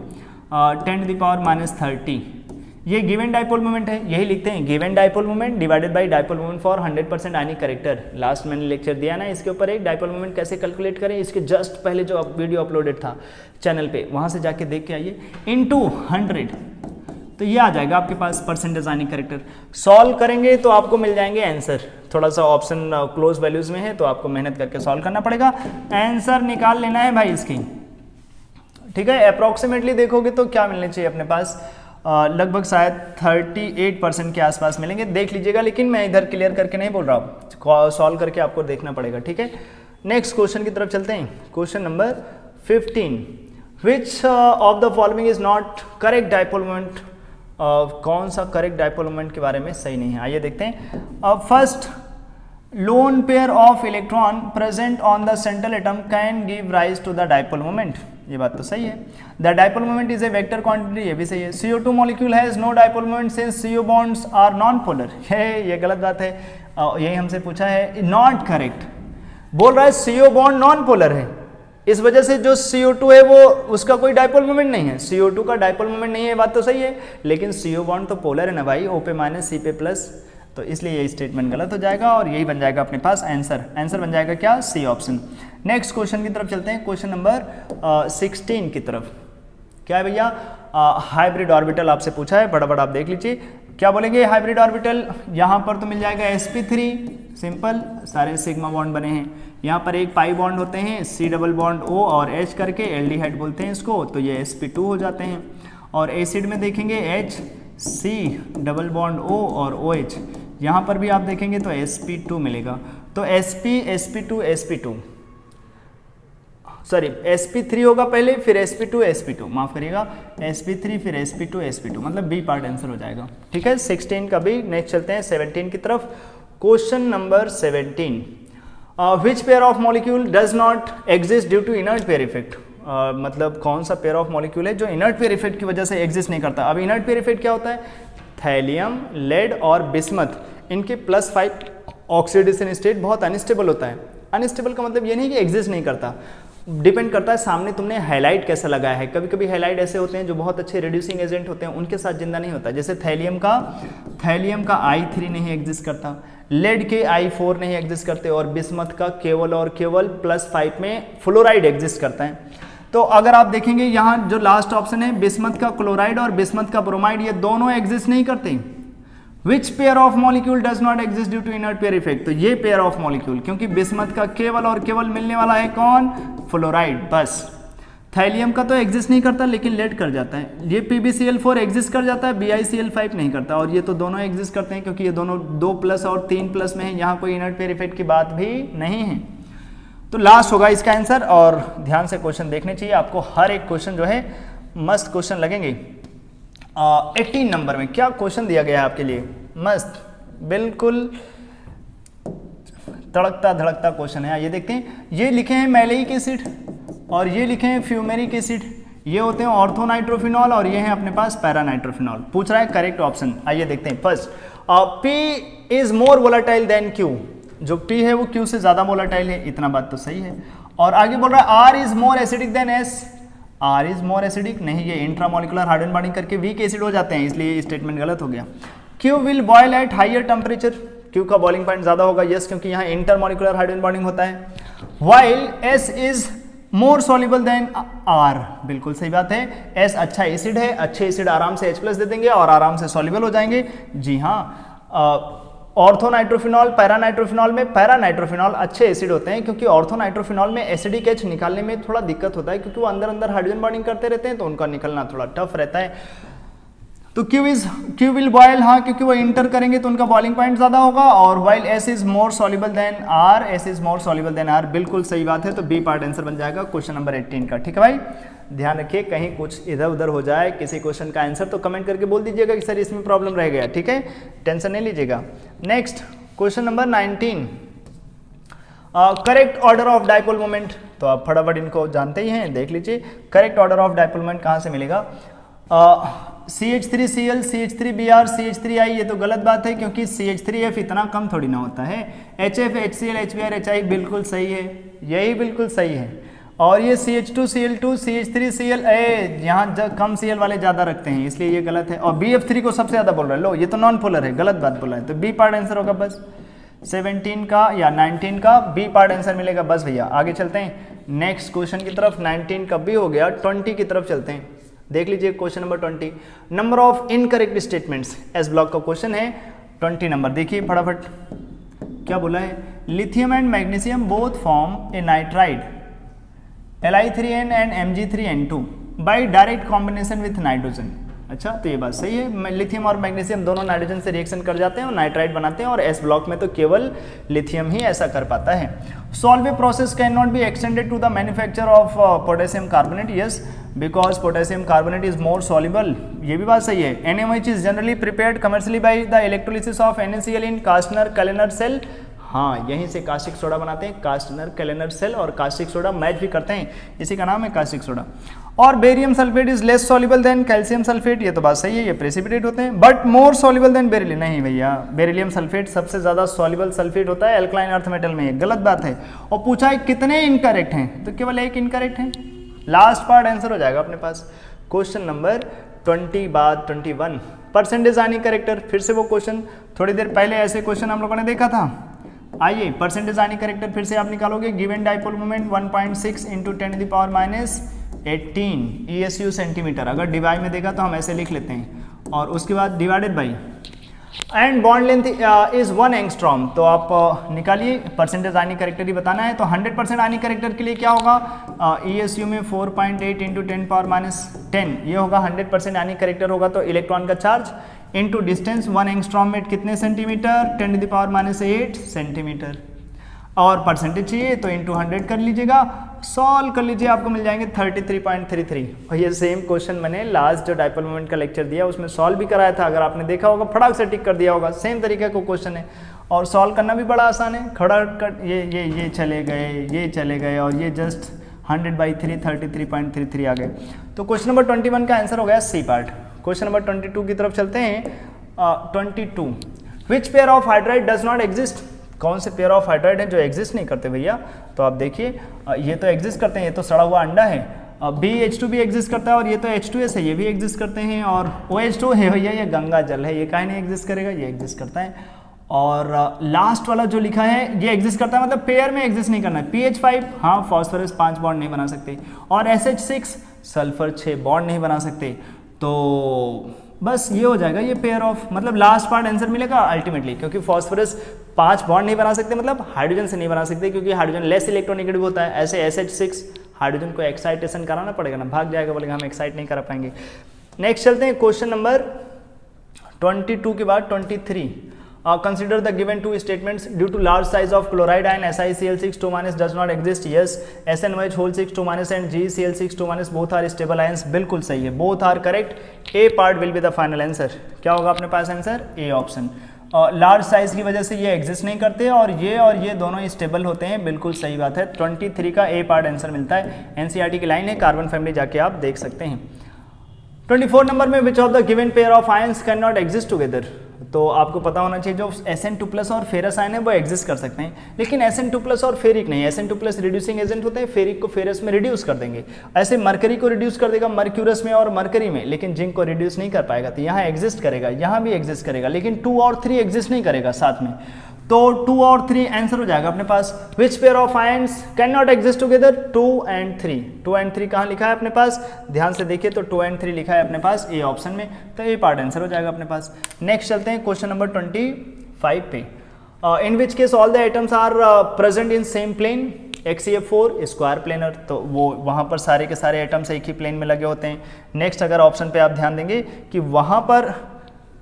10⁻30। ये गिवन डाइपोल मोमेंट है, यही लिखते हैं given dipole moment divided by dipole moment for 100% ionic character. Last मैंने लेक्चर दिया ना इसके ऊपर, एक डाइपोल मोमेंट कैसे कैलकुलेट करें, इसके जस्ट पहले जो वीडियो अपलोडेड था चैनल पे, वहां से जाके देख के आइए। इनटू 100 तो ये आ जाएगा आपके पास परसेंटेज आयनिक करेक्टर। सॉल्व करेंगे तो आपको मिल जाएंगे आंसर, थोड़ा सा ऑप्शन क्लोज वैल्यूज में है तो आपको मेहनत करके सॉल्व करना पड़ेगा, आंसर निकाल लेना है भाई इसकी, ठीक है। अप्रॉक्सीमेटली देखोगे तो क्या मिलने चाहिए अपने पास, लगभग शायद 38% के आसपास मिलेंगे, देख लीजिएगा। लेकिन मैं इधर क्लियर करके नहीं बोल रहा हूँ, सॉल्व करके आपको देखना पड़ेगा, ठीक है। नेक्स्ट क्वेश्चन की तरफ चलते हैं। Question number 15, which of the following is not correct dipole moment, कौन सा करेक्ट डाइपोल मोमेंट के बारे में सही नहीं है, आइए देखते हैं। First, lone pair of electron present on the central atom can give rise to the dipole moment, ये बात तो सही है। The dipole moment is a vector quantity, ये भी सही है। CO2 molecule has no dipole moment since CO bonds are non polar, ये गलत बात है, यही हमसे पूछा है, नॉट करेक्ट। बोल रहा है CO बॉन्ड नॉन पोलर है, इस वजह से जो CO2 है वो उसका कोई डाइपोल मोमेंट नहीं है, CO2 का डाइपोल मोमेंट नहीं है, बात तो सही है। लेकिन CO बॉन्ड तो पोलर है ना भाई, O पे - C पे प्लस, तो इसलिए ये स्टेटमेंट गलत हो जाएगा और यही बन जाएगा अपने पास आंसर। आंसर बन जाएगा क्या, C ऑप्शन। नेक्स्ट क्वेश्चन की तरफ चलते हैं, क्वेश्चन नंबर 16 की तरफ। क्या है भैया, हाइब्रिड ऑर्बिटल आपसे पूछा है, बड़ा बड़ा आप देख लीजिए क्या बोलेंगे। हाइब्रिड ऑर्बिटल यहाँ पर तो मिल जाएगा sp3, सिंपल, सारे सिग्मा बॉन्ड बने हैं। यहाँ पर एक पाई बॉन्ड होते हैं, C डबल बॉन्ड O और H करके, एल्डिहाइड बोलते हैं इसको, तो ये sp2 हो जाते हैं। और एसिड में देखेंगे H C double bond O और OH, यहाँ पर भी आप देखेंगे तो sp2 मिलेगा। तो sp2 सॉरी sp3 होगा पहले, फिर sp2 माफ करिएगा, sp3 फिर sp2 मतलब बी पार्ट आंसर हो जाएगा, ठीक है। 16 का भी। नेक्स्ट चलते हैं 17 की तरफ। Question number 17, which pair of molecule does not exist due to inert pair effect, मतलब कौन सा पेयर ऑफ मॉलिक्यूल है जो इनर्ट पेयर इफेक्ट की वजह से एग्जिस्ट नहीं करता। अब इनर्ट पेयर इफेक्ट क्या होता है, थैलियम, लेड और बिस्मथ, इनके +5 ऑक्सीडेशन स्टेट बहुत अनस्टेबल होता है। अनस्टेबल का मतलब ये नहीं कि एग्जिस्ट नहीं करता, डिपेंड करता है सामने तुमने हाईलाइट कैसा लगाया है। कभी कभी हाईलाइट ऐसे होते हैं जो बहुत अच्छे रिड्यूसिंग एजेंट होते हैं, उनके साथ जिंदा नहीं होता। जैसे थैलियम का I3 नहीं एग्जिस्ट करता, लेड के I4 नहीं एग्जिस्ट करते, और बिस्मथ का केवल और केवल +5 में फ्लोराइड एग्जिस्ट करता है। तो अगर आप देखेंगे यहाँ जो लास्ट ऑप्शन है, बिस्मथ का क्लोराइड और बिस्मथ का ब्रोमाइड, ये दोनों एग्जिस्ट नहीं करते। Which pair of molecule does not exist due to inert pair effect, तो ये पेयर ऑफ मॉलिक्यूल, क्योंकि बिस्मथ का केवल और केवल मिलने वाला है कौन, फ्लोराइड, बस। थैलियम का तो एग्जिस्ट नहीं करता लेकिन लेड कर जाता है। ये PbCl4 एग्जिस्ट कर जाता है, BiCl5 नहीं करता, और ये तो दोनों एग्जिस्ट करते हैं क्योंकि ये दोनों 2+ और 3+ में है, यहाँ कोई इनर्ट पेयर इफेक्ट की बात भी नहीं है। तो लास्ट होगा इसका आंसर, और ध्यान से क्वेश्चन देखने चाहिए आपको, हर एक क्वेश्चन जो है मस्त क्वेश्चन लगेंगे। 18 नंबर में क्या क्वेश्चन दिया गया है आपके लिए, मस्त बिल्कुल तड़कता धड़कता क्वेश्चन है। ये देखते हैं, ये लिखे हैं मैलेइक एसिड और ये लिखे हैं फ्यूमेरिक एसिड, ये होते हैं ऑर्थोनाइट्रोफिनॉल और ये हैं अपने पास पैरानाइट्रोफिनॉल। पूछ रहा है करेक्ट ऑप्शन, आइए देखते हैं। First, P is more volatile than Q, जो P है वो Q से ज्यादा वोलाटाइल है, इतना बात तो सही है। और आगे बोल रहा है R is more acidic then S, R is more acidic नहीं, ये इंट्रामोलिकुलर हाइड्रोजन बॉन्डिंग करके वीक एसिड हो जाते हैं, इसलिए ये स्टेटमेंट गलत हो गया। Q will boil at higher temperature, Q का बॉइलिंग पॉइंट ज्यादा होगा, यस, क्योंकि यहाँ इंटरमोलिकुलर हाइड्रोजन बॉन्डिंग होता है। While S is more soluble than R, बिल्कुल सही बात है, S अच्छा एसिड है, अच्छे एसिड आराम से H+ दे देंगे और आराम से सॉल्युबल हो जाएंगे। जी हाँ, ऑर्थोनाइट्रोफिनॉल पैरानाइट्रोफिनॉल में, पैरानाइट्रोफिनॉल अच्छे एसिड होते हैं क्योंकि ऑर्थोनाइट्रोफिनॉल में एसिडिक H निकालने में थोड़ा दिक्कत होता है क्योंकि वो अंदर अंदर हाइड्रोजन बॉन्डिंग करते रहते हैं, तो उनका निकलना थोड़ा टफ रहता है। तो क्यू विल बॉयल, हाँ क्योंकि वो इंटर करेंगे तो उनका बॉइलिंग पॉइंट ज्यादा होगा, और while S is more soluble than R, S is more soluble than R, बिल्कुल सही बात है। तो बी पार्ट आंसर बन जाएगा क्वेश्चन नंबर 18 का। ठीक है भाई, ध्यान रखिए कहीं कुछ इधर उधर हो जाए किसी क्वेश्चन का आंसर तो कमेंट करके बोल दीजिएगा कि सर इसमें प्रॉब्लम रह गया। ठीक है, टेंशन नहीं लीजिएगा। Next question number 19, correct order of dipole moment. तो आप फटाफट इनको जानते ही हैं, देख लीजिए correct order of dipole moment कहाँ से मिलेगा। CH3Cl, CH3Br, CH3I, ये तो गलत बात है क्योंकि CH3F इतना कम थोड़ी ना होता है। HF, HCl, HBr, HI बिल्कुल सही है, यही बिल्कुल सही है। और ये CH2Cl2, CH3Cl, यहाँ कम Cl वाले ज़्यादा रखते हैं इसलिए ये गलत है। और BF3 को सबसे ज़्यादा बोल रहे हैं, लो ये तो नॉन पोलर है, गलत बात बोला है। तो बी पार्ट आंसर होगा बस 17 का या 19 का बी पार्ट आंसर मिलेगा बस भैया। आगे चलते हैं नेक्स्ट क्वेश्चन की तरफ। 19 का बी हो गया, 20 की तरफ चलते हैं। देख लीजिए question number 20, number of incorrect statements, S block का क्वेश्चन है। 20 नंबर देखिए फटाफट क्या बोला है। Lithium and magnesium both form A nitride Li3n and Mg3n2 by direct combination with nitrogen. अच्छा, तो ये बात सही है, लिथियम और मैग्नीशियम दोनों नाइट्रोजन से रिएक्शन कर जाते हैं और नाइट्राइड बनाते हैं, और एस ब्लॉक में तो केवल लिथियम ही ऐसा कर पाता है। Solvay process can not be extended to the manufacture of potassium carbonate, yes because potassium carbonate is more soluble, ये भी बात सही है। NaOH is generally prepared commercially by the electrolysis of NaCl in Castner Kellner cell. हाँ, यहीं से caustic soda बनाते हैं, कास्टनर कैलेनर सेल, और कास्टिक सोडा मैच भी करते हैं, इसी का नाम है कास्टिक सोडा। और barium sulphate is less soluble than calcium sulphate, ये तो बात सही है, ये प्रेसिपिटेट होते हैं, but more soluble than beryllium. नहीं भैया, बेरिलियम सल्फेट सबसे ज्यादा सॉल्युबल सल्फेट होता है एल्कलाइन अर्थ मेटल में, ये गलत बात है। और पूछा है कितने इनकरेक्ट हैं, तो केवल एक इनकरेक्ट है, लास्ट पार्ट आंसर हो जाएगा अपने पास। क्वेश्चन नंबर 20 बाद 21, परसेंटेज आनी करेक्टर, फिर से वो क्वेश्चन, थोड़ी देर पहले ऐसे क्वेश्चन हम लोगों ने देखा था। आइए परसेंटेज आनी करेक्टर फिर से आप निकालोगे। Given dipole moment 1.6 into 10⁻18 ESU centimetre, अगर डिवाइड में देखा तो हम ऐसे लिख लेते हैं, और उसके बाद divided by and bond length is 1 angstrom. तो आप निकालिए, परसेंटेज आनी करेक्टर ही बताना है। तो 100% आनी करेक्टर के लिए क्या होगा, ESU में 4.8 इंटू 10⁻10 ये होगा 100% आनी करेक्टर होगा। तो इलेक्ट्रॉन का चार्ज इंटू डिस्टेंस 1 एंगस्ट्रॉम में कितने सेंटीमीटर, 10⁻8 सेंटीमीटर, और परसेंटेज चाहिए तो इंटू 100 कर लीजिएगा, सॉल्व कर लीजिए, आपको मिल जाएंगे 33.33। और ये सेम क्वेश्चन मैंने लास्ट जो डाइपोल मोमेंट का लेक्चर दिया उसमें सॉल्व भी कराया था, अगर आपने देखा होगा फटाक से टिक कर दिया होगा, सेम तरीके का क्वेश्चन है और सॉल्व करना भी बड़ा आसान है। खड़ा कर ये चले गए, ये चले गए, और ये जस्ट 100/3 33.33 आ गए। तो क्वेश्चन नंबर 21 का आंसर हो गया सी पार्ट। क्वेश्चन नंबर 22 की तरफ चलते हैं। 22, विच pair of hydride does not exist, कौन से पेयर ऑफ हाइड्राइड हैं जो एग्जिस्ट नहीं करते भैया। तो आप देखिए ये तो एग्जिस्ट करते हैं, ये तो सड़ा हुआ अंडा है, BH2 भी एग्जिस्ट करता है, और ये तो H2S है, ये भी एग्जिस्ट करते हैं, और OH2 है भैया, ये गंगा जल है, ये काहे नहीं एग्जिस्ट करेगा, ये एग्जिस्ट करता है। और लास्ट वाला जो लिखा है ये एग्जिस्ट करता है, मतलब पेयर में एग्जिस्ट नहीं करना है। PH5 हाँ, फॉस्फोरस 5 बॉन्ड नहीं बना सकते, और SH6 सल्फर 6 बॉन्ड नहीं बना सकते। तो बस ये हो जाएगा, ये पेयर ऑफ, मतलब लास्ट पार्ट आंसर मिलेगा अल्टीमेटली, क्योंकि फॉस्फोरस 5 बॉन्ड नहीं बना सकते, मतलब हाइड्रोजन से नहीं बना सकते, क्योंकि हाइड्रोजन लेस इलेक्ट्रोनेगेटिव होता है। ऐसे SH6 हाइड्रोजन को एक्साइटेशन कराना पड़ेगा ना, भाग जाएगा, बोलेगा हम एक्साइट नहीं करा पाएंगे। नेक्स्ट चलते हैं क्वेश्चन नंबर 22 के बाद 23। Consider the given two statements. Due to large size of chloride ion, SiCl6 2- does not exist. Yes, SnOH whole 6 2- and GeCl6 2- both are stable ions. बिल्कुल सही है, both are correct. A part will be the final answer. क्या होगा अपने पास answer, A option. Large size की वजह से ये एग्जिस्ट नहीं करते, और ये दोनों स्टेबल होते हैं, बिल्कुल सही बात है। 23 का A पार्ट आंसर मिलता है, NCERT की लाइन है, कार्बन फैमिली जाके आप देख सकते हैं। 24 नंबर में which of the given pair of ions can not exist together. तो आपको पता होना चाहिए जो Sn2+ और फेरस आयन है वो एग्जिस्ट कर सकते हैं, लेकिन Sn2+ और फेरिक नहीं। Sn2+ रिड्यूसिंग एजेंट होते हैं, फेरिक को फेरस में रिड्यूस कर देंगे। ऐसे मरकरी को रिड्यूस कर देगा मर्क्यूरस में और मरकरी में, लेकिन जिंक को रिड्यूस नहीं कर पाएगा। तो यहाँ एग्जिस्ट करेगा, यहाँ भी एग्जिस्ट करेगा, लेकिन 2 और 3 एग्जिस्ट नहीं करेगा साथ में। तो 2 और 3 आंसर हो जाएगा अपने पास। Which pair of ions can not exist together, 2 and 3। 2 and 3 कहाँ लिखा है अपने पास, ध्यान से देखिए तो 2 and 3 लिखा है अपने पास ए ऑप्शन में, तो ए पार्ट आंसर हो जाएगा अपने पास। नेक्स्ट चलते हैं क्वेश्चन नंबर 25 पे। In which case all the atoms are present in same plane. HCl4 square planar, तो वो वहाँ पर सारे के सारे एटम्स एक ही प्लेन में लगे होते हैं। नेक्स्ट अगर ऑप्शन पे आप ध्यान देंगे कि वहाँ पर,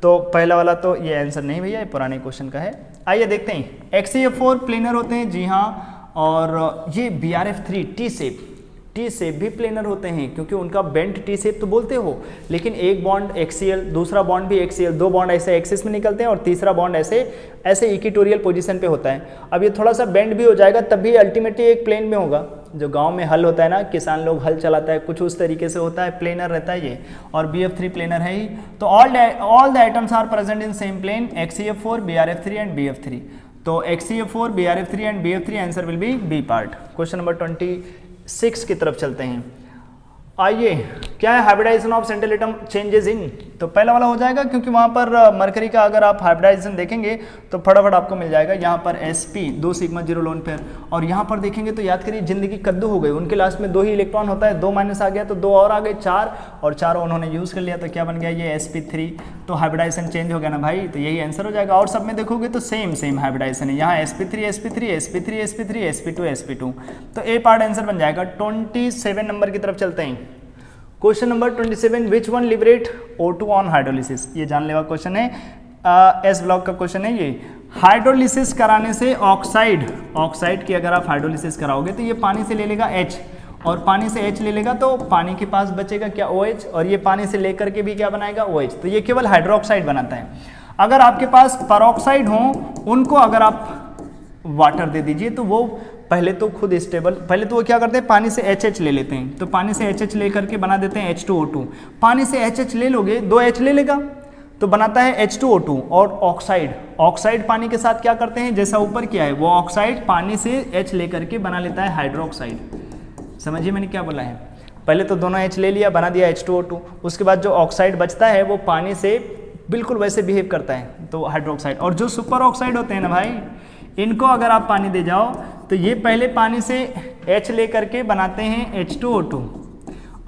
तो पहला वाला तो ये आंसर नहीं भैया, ये पुराने क्वेश्चन का है। आइए देखते हैं, HCl4 प्लेनर होते हैं, जी हाँ, और ये BrF3 टी शेप भी प्लेनर होते हैं, क्योंकि उनका बेंट टी शेप तो बोलते हो, लेकिन एक बॉन्ड HCl, दूसरा बॉन्ड भी HCl, दो बॉन्ड ऐसे एक्सिस में निकलते हैं और तीसरा बॉन्ड ऐसे इक्वेटोरियल पोजीशन पे होता है। अब ये थोड़ा सा बेंड भी हो जाएगा, तब भी अल्टीमेटली एक प्लेन में होगा। जो गांव में हल होता है ना, किसान लोग हल चलाता है, कुछ उस तरीके से होता है, प्लेनर रहता है ये, और BF3 प्लेनर है ही। तो all the items are present in same plane, HCl4 BrF3 and BF3। तो HCl4 BrF3 and BF3 answer will be B part. Question number 26 की तरफ चलते हैं। आइए, क्या है hybridisation of central atom changes in, तो पहला वाला हो जाएगा, क्योंकि वहाँ पर मरकरी का अगर आप हाइब्रिडाइजेशन देखेंगे तो फटाफट आपको मिल जाएगा। यहाँ पर sp 2 सिग्मा 0 लोन पेयर, और यहाँ पर देखेंगे तो याद करिए जिंदगी कद्दू हो गई, उनके लास्ट में 2 ही इलेक्ट्रॉन होता है, 2 माइनस आ गया तो 2 और आ गए, 4, और 4 उन्होंने यूज़ कर लिया, तो क्या बन गया ये sp3, तो हाइब्रिडाइजेशन चेंज हो गया ना भाई, तो यही आंसर हो जाएगा। और सब में देखोगे तो सेम हाइब्रिडाइजेशन है, यहाँ sp3 sp3 sp3 sp3 sp2 sp2, तो ए पार्ट आंसर बन जाएगा। 27 नंबर की तरफ चलते हैं। Question number 27, which one liberate O2 on hydrolysis, ये जानलेवा क्वेश्चन है, एस ब्लॉक का क्वेश्चन है ये। हाइड्रोलिसिस कराने से ऑक्साइड की अगर आप हाइड्रोलिसिस कराओगे तो ये पानी से ले लेगा H, और पानी से H ले लेगा तो पानी के पास बचेगा क्या OH, और ये पानी से लेकर के भी क्या बनाएगा OH, तो ये केवल हाइड्रोक्साइड बनाता है। अगर आपके पास पेरोक्साइड हो, उनको अगर आप वाटर दे दीजिए तो वो पहले तो खुद स्टेबल, पहले तो वो क्या करते हैं, पानी से HH ले लेते हैं, तो पानी से HH ले करके बना देते हैं H2O2। पानी से HH ले लोगे, 2 H ले लेगा तो बनाता है H2O2। और ऑक्साइड पानी के साथ क्या करते हैं, जैसा ऊपर किया है, वो ऑक्साइड पानी से H ले करके बना लेता है हाइड्रोक्साइड। समझिए मैंने क्या बोला है, पहले तो दोनों H ले लिया, बना दिया H2O2, उसके बाद जो ऑक्साइड बचता है वो पानी से बिल्कुल वैसे बिहेव करता है, तो हाइड्रोक्साइड। और जो सुपर ऑक्साइड होते हैं ना भाई, इनको अगर आप पानी दे जाओ तो ये पहले पानी से H ले करके बनाते हैं H2O2,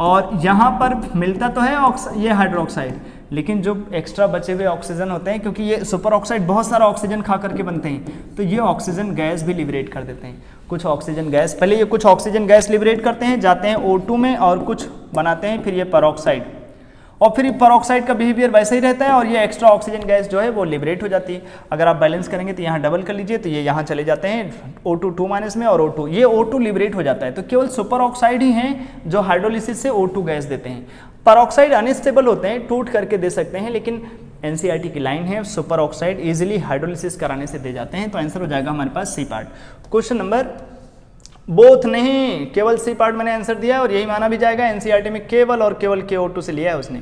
और यहाँ पर मिलता तो है ये हाइड्रोक्साइड, लेकिन जो एक्स्ट्रा बचे हुए ऑक्सीजन होते हैं, क्योंकि ये सुपर ऑक्साइड बहुत सारा ऑक्सीजन खा करके बनते हैं, तो ये ऑक्सीजन गैस भी लिबरेट कर देते हैं। कुछ ऑक्सीजन गैस, पहले ये कुछ ऑक्सीजन गैस लिबरेट करते हैं, जाते हैं O2 में और कुछ बनाते हैं, फिर ये पेरोक्साइड, और फिर पेरोक्साइड का बिहेवियर वैसे ही रहता है, और ये एक्स्ट्रा ऑक्सीजन गैस जो है वो लिबरेट हो जाती है। अगर आप बैलेंस करेंगे तो यहाँ डबल कर लीजिए, तो ये यहाँ चले जाते हैं O2 2 माइनस में, और O2, ये O2 लिबरेट हो जाता है। तो केवल सुपर ऑक्साइड ही हैं जो हाइड्रोलिसिस से O2 गैस देते हैं। पेरोक्साइड अनस्टेबल होते हैं, टूट करके दे सकते हैं, लेकिन NCERT की लाइन है, सुपर ऑक्साइड इजिली हाइड्रोलिसिस कराने से दे जाते हैं, तो आंसर हो जाएगा हमारे पास C part. Question number both नहीं, केवल सी पार्ट मैंने आंसर दिया है, और यही माना भी जाएगा, NCERT में केवल और केवल KO2 से लिया है उसने।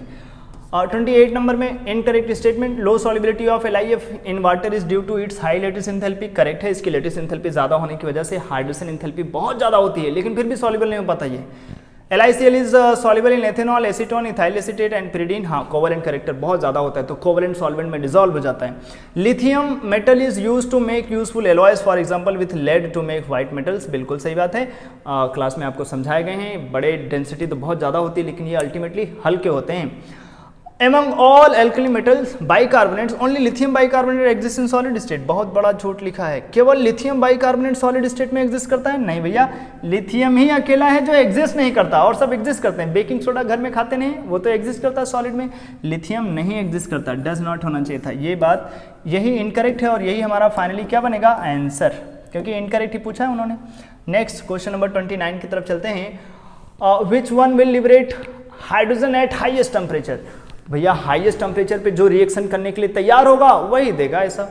28 नंबर में incorrect statement, low solubility of LiF in water is due to its high lattice enthalpy. Correct है, इसकी लेटिस एंथैल्पी ज्यादा होने की वजह से हाइड्रोजन एंथैल्पी बहुत ज्यादा होती है, लेकिन फिर भी सॉल्युबल नहीं हो पाता ये। LiCl is soluble in ethanol, acetone, ethyl acetate and pyridine. हाँ, कोवेलेंट करेक्टर बहुत ज्यादा होता है, तो कोवेलेंट सॉल्वेंट में डिसॉल्व हो जाता है। Lithium metal is used to make useful alloys, for example with lead to make white metals. बिल्कुल सही बात है, क्लास में आपको समझाए गए हैं, बड़े डेंसिटी तो बहुत ज्यादा होती है, लेकिन ये अल्टीमेटली हल्के होते हैं। Among all alkali metals, bicarbonates, only lithium bicarbonate exists in solid state। बहुत बड़ा झूठ लिखा है, केवल लिथियम बाइकार्बोनेट सॉलिड स्टेट में एग्जिस्ट करता है? नहीं भैया, लिथियम ही अकेला है जो एग्जिस्ट नहीं करता, और सब एग्जिस्ट करते हैं। बेकिंग सोडा घर में खाते नहीं, वो तो एग्जिस्ट करता है सॉलिड में, लिथियम नहीं एग्जिस्ट करता, डज नॉट होना चाहिए था। ये बात यही इनकरेक्ट है, और यही हमारा फाइनली क्या बनेगा आंसर, क्योंकि इनकरेक्ट ही पूछा है उन्होंने। नेक्स्ट क्वेश्चन नंबर 29 की तरफ चलते हैं। Which one will liberate hydrogen at highest temperature? भैया हाईएस्ट टेम्परेचर पे जो रिएक्शन करने के लिए तैयार होगा वही देगा ऐसा।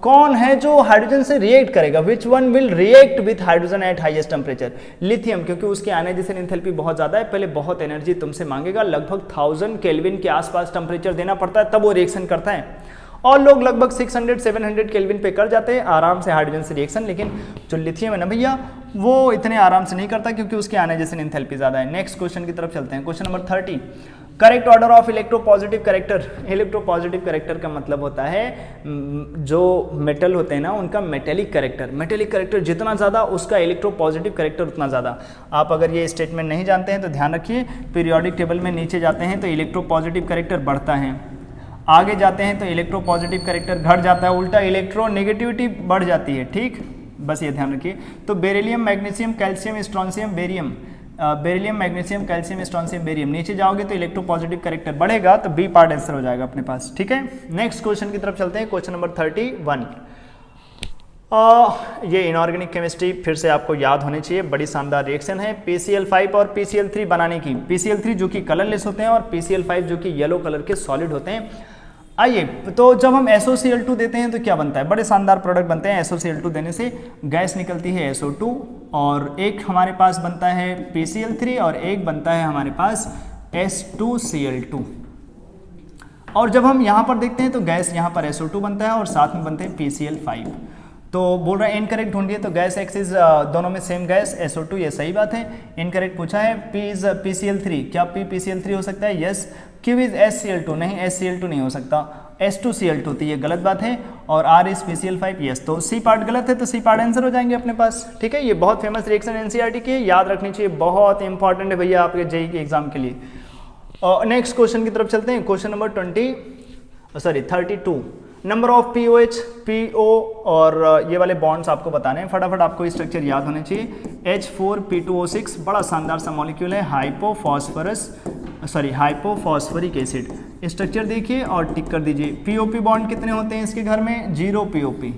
कौन है जो हाइड्रोजन से रिएक्ट करेगा? विच one will react with hydrogen eight highest temperature? Lithium, क्योंकि उसकी आयनाइजेशन एंथैल्पी बहुत ज़्यादा है, पहले बहुत एनर्जी तुमसे मांगेगा, लगभग 1000 केल्विन के आसपास टेम्परेचर देना पड़ता है, तब वो रिएक्शन करता है। और लोग लगभग 600-700 केल्विन पे कर जाते हैं आराम से हाइड्रोजन से रिएक्शन, लेकिन जो लिथियम है ना भैया वो इतने आराम से नहीं करता, क्योंकि उसकी आयनाइजेशन एंथैल्पी ज़्यादा है। नेक्स्ट क्वेश्चन की तरफ चलते हैं, question number 30। Correct order of electropositive character. Electropositive character का मतलब होता है जो मेटल होते हैं ना उनका मेटेलिक करेक्टर। मेटेलिक करेक्टर जितना ज़्यादा उसका इलेक्ट्रोपॉजिटिव करेक्टर उतना ज़्यादा। आप अगर ये स्टेटमेंट नहीं जानते हैं तो ध्यान रखिए, पीरियोडिक टेबल में नीचे जाते हैं तो इलेक्ट्रोपॉजिटिव करेक्टर बढ़ता है, आगे जाते हैं तो इलेक्ट्रोपॉजिटिव करेक्टर घट जाता है, उल्टा इलेक्ट्रोनेगेटिविटी बढ़ जाती है। ठीक, बस ये ध्यान रखिए। तो beryllium, magnesium, calcium, strontium, barium, beryllium, magnesium, calcium, strontium, barium, नीचे जाओगे तो इलेक्ट्रोपॉजिटिव कैरेक्टर बढ़ेगा, तो बी पार्ट आंसर हो जाएगा अपने पास, ठीक है। नेक्स्ट क्वेश्चन की तरफ चलते हैं, क्वेश्चन नंबर 31। ये इनऑर्गेनिक केमिस्ट्री फिर से आपको याद होनी चाहिए, बड़ी शानदार रिएक्शन है PCl5 और PCl3 बनाने की। PCl3 जो कि कलरलेस होते हैं और PCl5 जो कि येलो कलर के सॉलिड होते हैं। आइए, तो जब हम SOCl2 देते हैं तो क्या बनता है, बड़े शानदार प्रोडक्ट बनते हैं। SOCl2 देने से गैस निकलती है SO2, और एक हमारे पास बनता है PCl3 और एक बनता है हमारे पास S2Cl2। और जब हम यहाँ पर देखते हैं तो गैस यहाँ पर SO2 बनता है और साथ में बनते हैं PCl5। तो बोल रहा है इनकरेक्ट ढूंढिए, तो गैस एक्सिस दोनों में सेम गैस SO2, ये सही बात है। इनकरेक्ट पूछा है P इज PCl3, क्या P PCl3 हो सकता है, यस। Q इज SCl2, नहीं SCl2 नहीं हो सकता। S2Cl2, तो ये गलत बात है। और R इज PCl5, यस। तो सी पार्ट गलत है, तो सी पार्ट आंसर हो जाएंगे अपने पास, ठीक है। ये बहुत फेमस रिएक्शन NCERT की है, याद रखनी चाहिए, बहुत इंपॉर्टेंट है भैया आपके JEE के एग्जाम के लिए। नेक्स्ट क्वेश्चन की तरफ चलते हैं, question number 32। Number of POH, PO और ये वाले बॉन्ड्स आपको बताने हैं, फटाफट आपको स्ट्रक्चर याद होने चाहिए। H4P2O6 बड़ा शानदार सा मॉलिक्यूल है, हाइपोफॉस्फोरिक एसिड। स्ट्रक्चर देखिए और टिक कर दीजिए। POP बॉन्ड कितने होते हैं इसके घर में, 0 POP,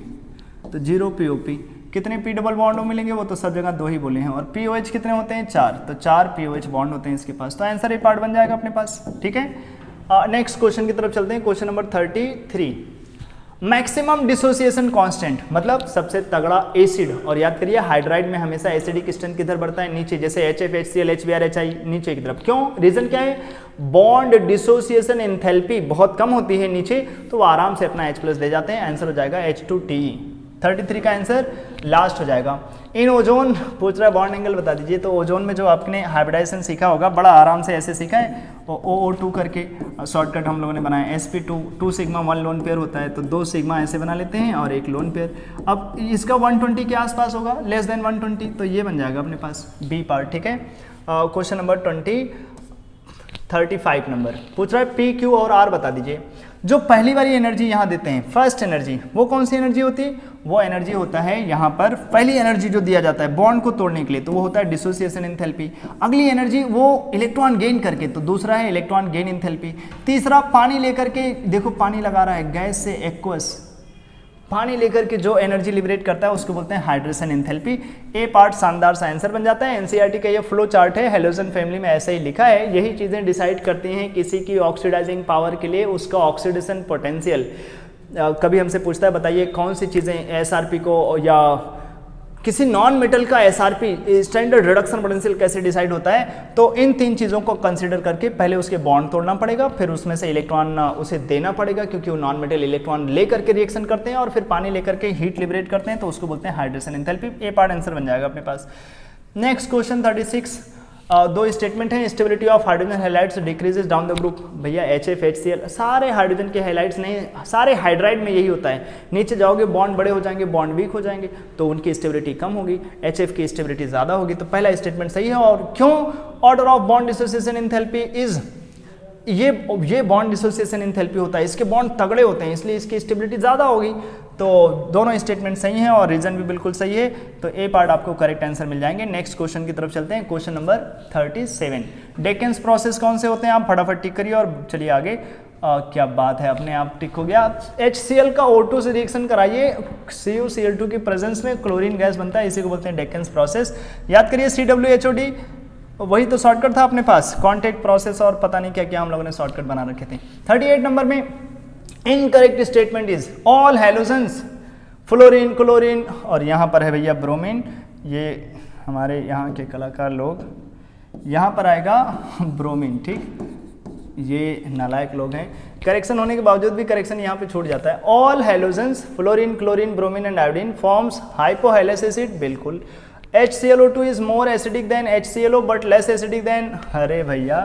तो 0 POP। कितने P डबल बॉन्ड मिलेंगे, वो तो सब जगह 2 ही बोले हैं। और POH कितने होते हैं, 4, तो 4 POH बॉन्ड होते हैं इसके पास, तो आंसर ये पार्ट बन जाएगा अपने पास, ठीक है। नेक्स्ट क्वेश्चन की तरफ चलते हैं, question number 33। Maximum dissociation constant मतलब सबसे तगड़ा एसिड, और याद करिए हाइड्राइड में हमेशा एसिडिक स्ट्रेंथ किधर बढ़ता है, नीचे, जैसे HF, HCl, HBr, HI नीचे की तरफ। क्यों, रीजन क्या है, बॉन्ड डिसोसिएशन एंथैल्पी बहुत कम होती है नीचे, तो वो आराम से अपना H+ ले जाते हैं, आंसर हो जाएगा H2TE। 33 का आंसर लास्ट हो जाएगा। इन ओजोन पूछ रहा है बॉन्ड एंगल बता दीजिए, तो ओजोन में जो आपने हाइब्रिडाइजेशन सीखा होगा, बड़ा आराम से ऐसे सीखा है, और OO2 करके शॉर्टकट हम लोगों ने बनाया, sp2, 2 सिग्मा 1 लोन पेयर होता है, तो 2 सिग्मा ऐसे बना लेते हैं और 1 लोन पेयर। अब इसका 120 के आसपास होगा, लेस देन 120, तो ये बन जाएगा अपने पास बी पार्ट, ठीक है। क्वेश्चन नंबर 35 नंबर पूछ रहा है P, Q और R बता दीजिए। जो पहली वाली एनर्जी यहाँ देते हैं, फर्स्ट एनर्जी, वो कौन सी एनर्जी होती है, वो एनर्जी होता है यहाँ पर पहली एनर्जी जो दिया जाता है बॉन्ड को तोड़ने के लिए, तो वो होता है डिसोसिएशन एंथैल्पी। अगली एनर्जी वो इलेक्ट्रॉन गेन करके, तो दूसरा है इलेक्ट्रॉन गेन एंथैल्पी। तीसरा पानी लेकर के, देखो पानी लगा रहा है, गैस से एक्वस, पानी लेकर के जो एनर्जी लिबरेट करता है उसको बोलते हैं हाइड्रेशन एंथैल्पी। ए पार्ट शानदार सा आंसर बन जाता है। NCERT का ये फ्लो चार्ट है, हेलोजन फैमिली में ऐसे ही लिखा है। यही चीज़ें डिसाइड करती हैं किसी की ऑक्सीडाइजिंग पावर के लिए उसका ऑक्सीडेशन पोटेंशियल। कभी हमसे पूछता है बताइए कौन सी चीज़ें SRP को या किसी नॉन मेटल का SRP स्टैंडर्ड रिडक्शन पोटेंशियल कैसे डिसाइड होता है, तो इन 3 चीज़ों को कंसीडर करके पहले उसके बॉन्ड तोड़ना पड़ेगा, फिर उसमें से इलेक्ट्रॉन उसे देना पड़ेगा क्योंकि वो नॉन मेटल इलेक्ट्रॉन लेकर के रिएक्शन करते हैं, और फिर पानी लेकर के हीट लिबरेट करते हैं, तो उसको बोलते हैं hydration enthalpy. A part answer बन जाएगा अपने पास। Next question 36। 2 स्टेटमेंट हैं, stability of hydrogen halides decreases down the group. भैया HF, HCl सारे हाइड्रोजन के हैलाइड्स नहीं, सारे हाइड्राइड में यही होता है, नीचे जाओगे बॉन्ड बड़े हो जाएंगे, बॉन्ड वीक हो जाएंगे, तो उनकी स्टेबिलिटी कम होगी, HF की स्टेबिलिटी ज़्यादा होगी, तो पहला स्टेटमेंट सही है। और क्यों, order of bond dissociation enthalpy is, ये बॉन्ड डिसोसिएशन एंथैल्पी होता है, इसके बॉन्ड तगड़े होते हैं, इसलिए इसकी स्टेबिलिटी ज़्यादा होगी। तो दोनों स्टेटमेंट सही हैं और रीजन भी बिल्कुल सही है, तो ए पार्ट आपको करेक्ट आंसर मिल जाएंगे। नेक्स्ट क्वेश्चन की तरफ चलते हैं, क्वेश्चन नंबर 37। डेकेंस प्रोसेस कौन से होते हैं, आप फटाफट टिक करिए और चलिए आगे। क्या बात है, अपने आप टिक हो गया। HCl का O2 से रिएक्शन कराइए, CuCl2 की प्रेजेंस में क्लोरीन गैस बनता है, इसी को बोलते हैं डेकेंस प्रोसेस। याद करिए CWHOD, वही तो शॉर्टकट था अपने पास, कॉन्टैक्ट प्रोसेस और पता नहीं क्या क्या हम लोगों ने शॉर्टकट बना रखे थे। 38 नंबर में incorrect statement is all halogens, fluorine, chlorine, और यहाँ पर है भैया ब्रोमीन। ये हमारे यहाँ के कलाकार लोग, यहाँ पर आएगा ब्रोमीन, ठीक, ये नालायक लोग हैं। करेक्शन होने के बावजूद भी करेक्शन यहाँ पे छूट जाता है। All halogens, fluorine, chlorine, bromine and iodine forms hypohalous acid, बिल्कुल। HClO2 is more acidic than HClO but less acidic than, अरे भैया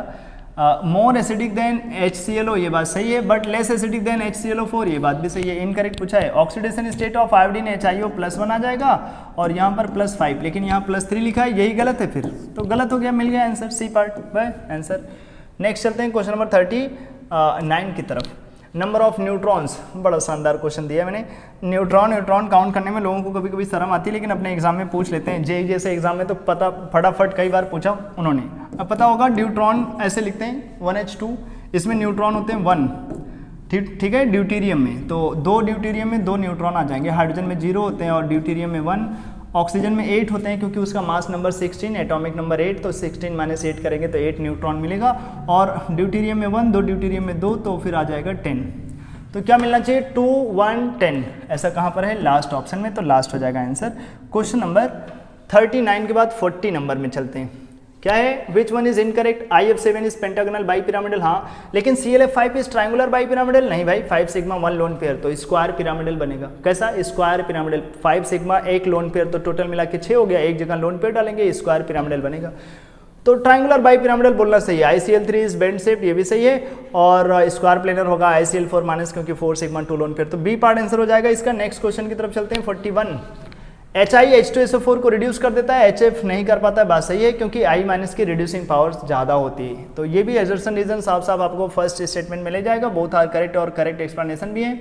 more acidic than HClO, ये बात सही है, but less acidic than HClO4, ये बात भी सही है। इनकरेक्ट पूछा है। Oxidation state of iodine HiO +1 आ जाएगा और यहाँ पर +5, लेकिन यहाँ +3 लिखा है, यही गलत है, फिर तो गलत हो गया, मिल गया answer, C part by answer. Next चलते हैं क्वेश्चन नंबर 39 की तरफ। नंबर ऑफ न्यूट्रॉन्स, बड़ा शानदार क्वेश्चन दिया मैंने। न्यूट्रॉन काउंट करने में लोगों को कभी कभी शर्म आती है, लेकिन अपने एग्जाम में पूछ लेते हैं। जेईई जैसे एग्जाम में तो पता फटाफट कई बार पूछा उन्होंने। अब पता होगा न्यूट्रॉन ऐसे लिखते हैं 1H2, इसमें न्यूट्रॉन होते हैं 1, ठीक है। ड्यूटेरियम में तो 2 ड्यूटेरियम में 2 न्यूट्रॉन आ जाएंगे, हाइड्रोजन में 0 होते हैं और ड्यूटेरियम में 1, ऑक्सीजन में 8 होते हैं क्योंकि उसका मास नंबर 16, एटॉमिक नंबर 8, तो 16 माइनस 8 करेंगे तो 8 न्यूट्रॉन मिलेगा। और ड्यूटेरियम में 1, 2 ड्यूटेरियम में 2, तो फिर आ जाएगा 10। तो क्या मिलना चाहिए 2, 1, 10, ऐसा कहाँ पर है? लास्ट ऑप्शन में, तो लास्ट हो जाएगा आंसर। क्वेश्चन नंबर 39 के बाद 40 नंबर में चलते हैं। क्या है? Which one is incorrect? IF7 is pentagonal bipyramidal, हाँ, लेकिन ClF5 इज ट्रायंगुलर बाइपिरामिडल, नहीं भाई, 5 सिग्मा 1 लोन पेयर, तो स्क्वायर पिरामिडल बनेगा। कैसा? Square pyramidal, 5 sigma 1 lone pair, तो टोटल मिला के 6 हो गया, एक जगह लोन पेयर डालेंगे, स्क्वायर पिरामिडल बनेगा। तो ट्रायंगुलर बाइपिरामिडल बोलना सही है। ICl3 इज बेंड शेप, ये भी सही है, और स्क्वायर प्लेनर होगा ICl4 माइनस, क्योंकि 4 सिग्मा 2 लोन पेयर, तो बी पार्ट आंसर हो जाएगा इसका। नेक्स्ट क्वेश्चन की तरफ चलते हैं। 41 HiH2SO4 को रिड्यूस कर देता है, HF नहीं कर पाता है, बात सही है, क्योंकि I माइनस की रिड्यूसिंग पावर ज़्यादा होती है। तो ये भी एजर्सन रीजन साफ साफ आपको फर्स्ट स्टेटमेंट में ले जाएगा, बोथ आर करेक्ट और करेक्ट एक्सप्लेनेशन भी है।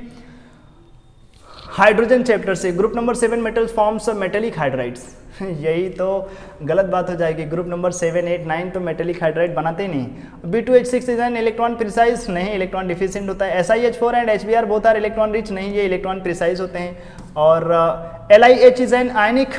हाइड्रोजन चैप्टर से group number 7 metals forms metallic hydrides, यही तो गलत बात हो जाएगी। ग्रुप नंबर 7, 8, 9 तो मेटेलिक हाइड्राइड बनाते ही नहीं। B2H6 is an electron precise, नहीं, इलेक्ट्रॉन डिफिशिएंट होता है। SiH4 and HBr both are electron rich, नहीं, ये इलेक्ट्रॉन प्रिसाइज होते हैं। और LiH इज एन आयनिक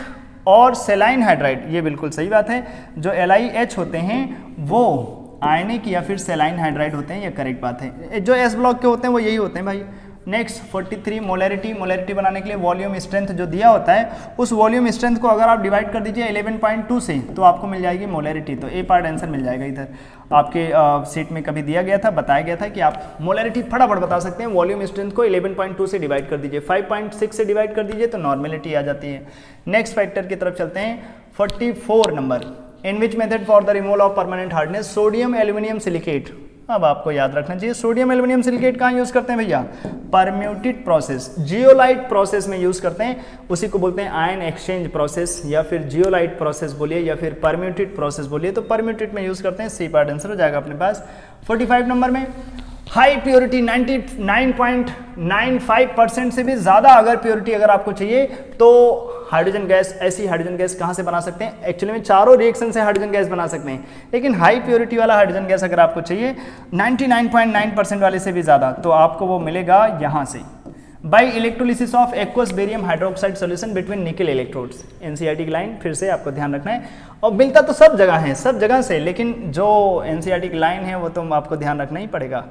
और सेलाइन हाइड्राइड, ये बिल्कुल सही बात है। जो LiH होते हैं वो आयनिक या फिर सेलाइन हाइड्राइड होते हैं, ये करेक्ट बात है। जो S ब्लॉक के होते हैं वो यही होते हैं भाई। नेक्स्ट 43 मोलैरिटी बनाने के लिए वॉल्यूम स्ट्रेंथ जो दिया होता है, उस वॉल्यूम स्ट्रेंथ को अगर आप डिवाइड कर दीजिए 11.2 से, तो आपको मिल जाएगी मोलैरिटी, तो ए पार्ट आंसर मिल जाएगा। इधर आपके सीट में कभी दिया गया था, बताया गया था कि आप मोलैरिटी फटाफट बता सकते हैं। वॉल्यूम स्ट्रेंथ को 11.2 से डिवाइड कर दीजिए, 5.6 से डिवाइड कर दीजिए तो नॉर्मेलिटी आ जाती है। नेक्स्ट फैक्टर की तरफ चलते हैं। 44 number, in which method for the removal of permanent hardness sodium aluminium silicate. अब आपको याद रखना चाहिए सोडियम एल्यूमिनियम सिलिकेट कहाँ यूज करते हैं भैया? परम्यूटेड प्रोसेस, जियोलाइट प्रोसेस में यूज करते हैं, उसी को बोलते हैं आयन एक्सचेंज प्रोसेस, या फिर जियोलाइट प्रोसेस बोलिए, या फिर परम्यूटेड प्रोसेस बोलिए, तो परम्यूटेड में यूज करते हैं। सी पार्ट आंसर हो जाएगा अपने पास। 45 नंबर में हाई प्योरिटी 99.95% से भी ज़्यादा अगर प्योरिटी अगर आपको चाहिए तो हाइड्रोजन गैस, ऐसी हाइड्रोजन गैस कहाँ से बना सकते हैं? एक्चुअली में चारों रिएक्शन से हाइड्रोजन गैस बना सकते हैं, लेकिन हाई प्योरिटी वाला हाइड्रोजन गैस अगर आपको चाहिए 99.9% वाले से भी ज़्यादा, तो आपको वो मिलेगा यहाँ से, by electrolysis of aqueous barium hydroxide solution between निकल इलेक्ट्रोड्स। NCERT की लाइन फिर से आपको ध्यान रखना है, और मिलता तो सब जगह है, सब जगह से, लेकिन जो NCERT की लाइन है वो तो आपको ध्यान रखना ही पड़ेगा।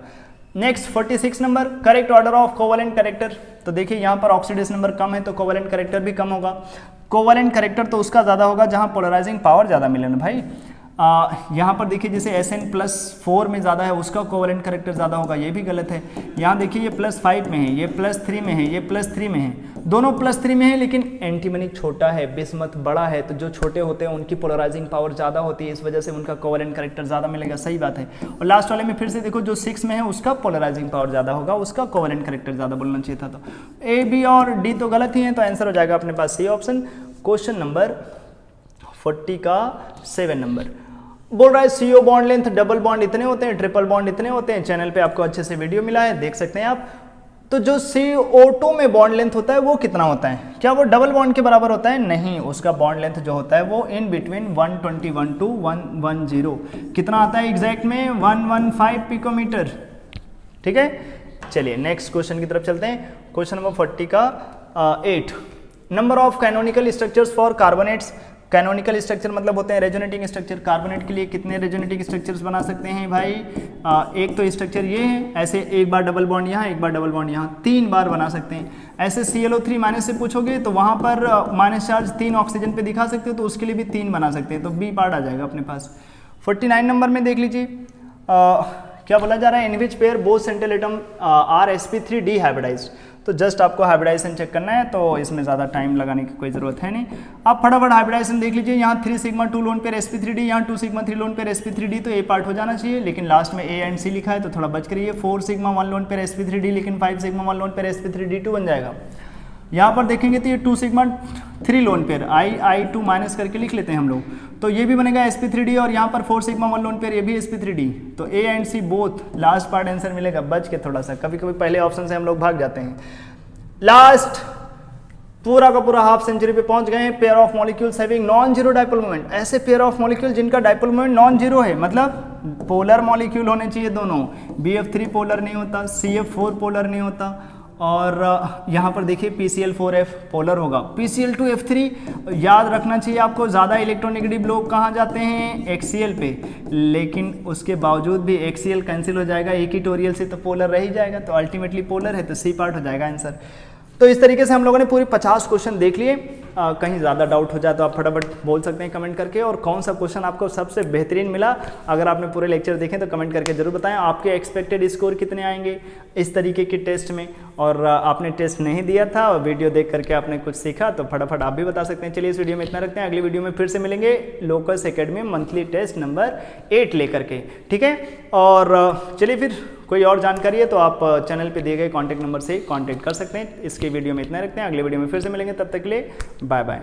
Next 46 number, correct order of covalent character. तो देखिए यहाँ पर ऑक्सीडेशन नंबर कम है तो कोवेलेंट कैरेक्टर भी कम होगा। कोवेलेंट कैरेक्टर तो उसका ज़्यादा होगा जहाँ पोलराइजिंग पावर ज़्यादा मिले ना भाई। यहाँ पर देखिए जैसे Sn+4 में ज़्यादा है उसका कोवेलेंट कैरेक्टर ज़्यादा होगा, ये भी गलत है। यहाँ देखिए ये +5 में है, ये +3 में है, ये +3 में है, दोनों +3 में है, लेकिन एंटीमनी छोटा है, बिस्मथ बड़ा है, तो जो छोटे होते हैं उनकी पोलराइजिंग पावर ज़्यादा होती है, इस वजह से उनका कोवेलेंट कैरेक्टर ज़्यादा मिलेगा, सही बात है। और लास्ट वाले में फिर से देखो जो 6 में है उसका पोलराइजिंग पावर ज़्यादा होगा, उसका कोवेलेंट कैरेक्टर ज़्यादा बोलना चाहिए था। तो A, B और D तो गलत ही है, तो आंसर हो जाएगा अपने पास सी ऑप्शन। क्वेश्चन नंबर 40 का 7 नंबर बोल रहा है CO bond length double bond इतने होते हैं, ट्रिपल बॉन्ड इतने होते हैं। चैनल पे आपको अच्छे से वीडियो मिला है, देख सकते हैं आप। तो जो CO2 में बॉन्ड लेंथ होता है वो कितना होता है? क्या वो डबल बॉन्ड के बराबर होता है? नहीं, उसका बॉन्ड लेंथ जो होता है वो इन बिटवीन 121 to 110 कितना आता है एग्जैक्ट में? 115 पिकोमीटर। ठीक है, चलिए नेक्स्ट क्वेश्चन की तरफ चलते हैं। क्वेश्चन नंबर 40 का 8, number of canonical structures for carbonates. Canonical structure मतलब होते हैं रेजोनेटिंग स्ट्रक्चर। कार्बोनेट के लिए कितने रेजोनेटिंग स्ट्रक्चर्स बना सकते हैं भाई? एक तो स्ट्रक्चर ये है, ऐसे एक बार डबल बॉन्ड यहाँ, एक बार डबल बॉन्ड यहाँ, 3 बार बना सकते हैं। ऐसे ClO3 माइनस से पूछोगे तो वहाँ पर माइनस चार्ज 3 ऑक्सीजन पे दिखा सकते हो, तो उसके लिए भी 3 बना सकते हैं, तो बी पार्ट आ जाएगा अपने पास। 49 नंबर में देख लीजिए क्या बोला जा रहा है? In which pair both central atom are sp3 hybridized. तो जस्ट आपको हाइब्रिडाइजेशन चेक करना है, तो इसमें ज़्यादा टाइम लगाने की कोई ज़रूरत है नहीं। आप फटाफट हाइब्रिडाइजेशन देख लीजिए। यहाँ 3 सिग्मा 2 लोन पेयर sp3d, यहाँ 2 सिग्मा 3 लोन पेयर sp3d, तो ए पार्ट हो जाना चाहिए, लेकिन लास्ट में A एंड C लिखा है तो थोड़ा बच करिए। 4 सिग्मा 1 लोन पेयर sp3d, लेकिन 5 सिग्मा 1 लोन पेयर sp3d2 बन जाएगा। यहाँ पर देखेंगे तो ये 2 sigma 3 lone pair I2 minus करके लिख लेते हैं हम लोग, तो ये भी बनेगा sp3d, और यहाँ पर 4 सिग्मा 1 लोन पेयर ये भी sp3d, तो A and C both last part answer मिलेगा। बच के थोड़ा सा, कभी कभी पहले ऑप्शन से हम लोग भाग जाते हैं। लास्ट पूरा का पूरा हाफ सेंचुरी पे पहुंच गए हैं। Pair of molecules having non zero dipole moment, ऐसे पेयर ऑफ मॉलिक्यूल जिनका डाइपोल मोमेंट नॉन जीरो है, मतलब पोलर मॉलिक्यूल होने चाहिए दोनों। BF3 पोलर नहीं होता, CF4 पोलर नहीं होता, और यहाँ पर देखिए PCl4F पोलर होगा। PCl2F3 याद रखना चाहिए आपको, ज़्यादा इलेक्ट्रोनेगेटिव लोग कहाँ जाते हैं, HCl पे, लेकिन उसके बावजूद भी HCl कैंसिल हो जाएगा, इक्वेटोरियल से तो पोलर रह ही जाएगा, तो अल्टीमेटली पोलर है, तो C पार्ट हो जाएगा आंसर। तो इस तरीके से हम लोगों ने पूरी 50 क्वेश्चन देख लिए। कहीं ज़्यादा डाउट हो जाए तो आप फटाफट बोल सकते हैं कमेंट करके, और कौन सा क्वेश्चन आपको सबसे बेहतरीन मिला, अगर आपने पूरे लेक्चर देखे तो कमेंट करके जरूर बताएं। आपके एक्सपेक्टेड स्कोर कितने आएंगे इस तरीके के टेस्ट में, और आपने टेस्ट नहीं दिया था और वीडियो देख करके आपने कुछ सीखा तो फटाफट आप भी बता सकते हैं। चलिए इस वीडियो में इतना रखते हैं, अगली वीडियो में फिर से मिलेंगे Locus Academy monthly test number 8 लेकर के, ठीक है। और चलिए फिर कोई और जानकारी है तो आप चैनल पे दिए गए कॉन्टैक्ट नंबर से कॉन्टैक्ट कर सकते हैं। इसके वीडियो में इतना रखते हैं, अगले वीडियो में फिर से मिलेंगे, तब तक के लिए बाय बाय।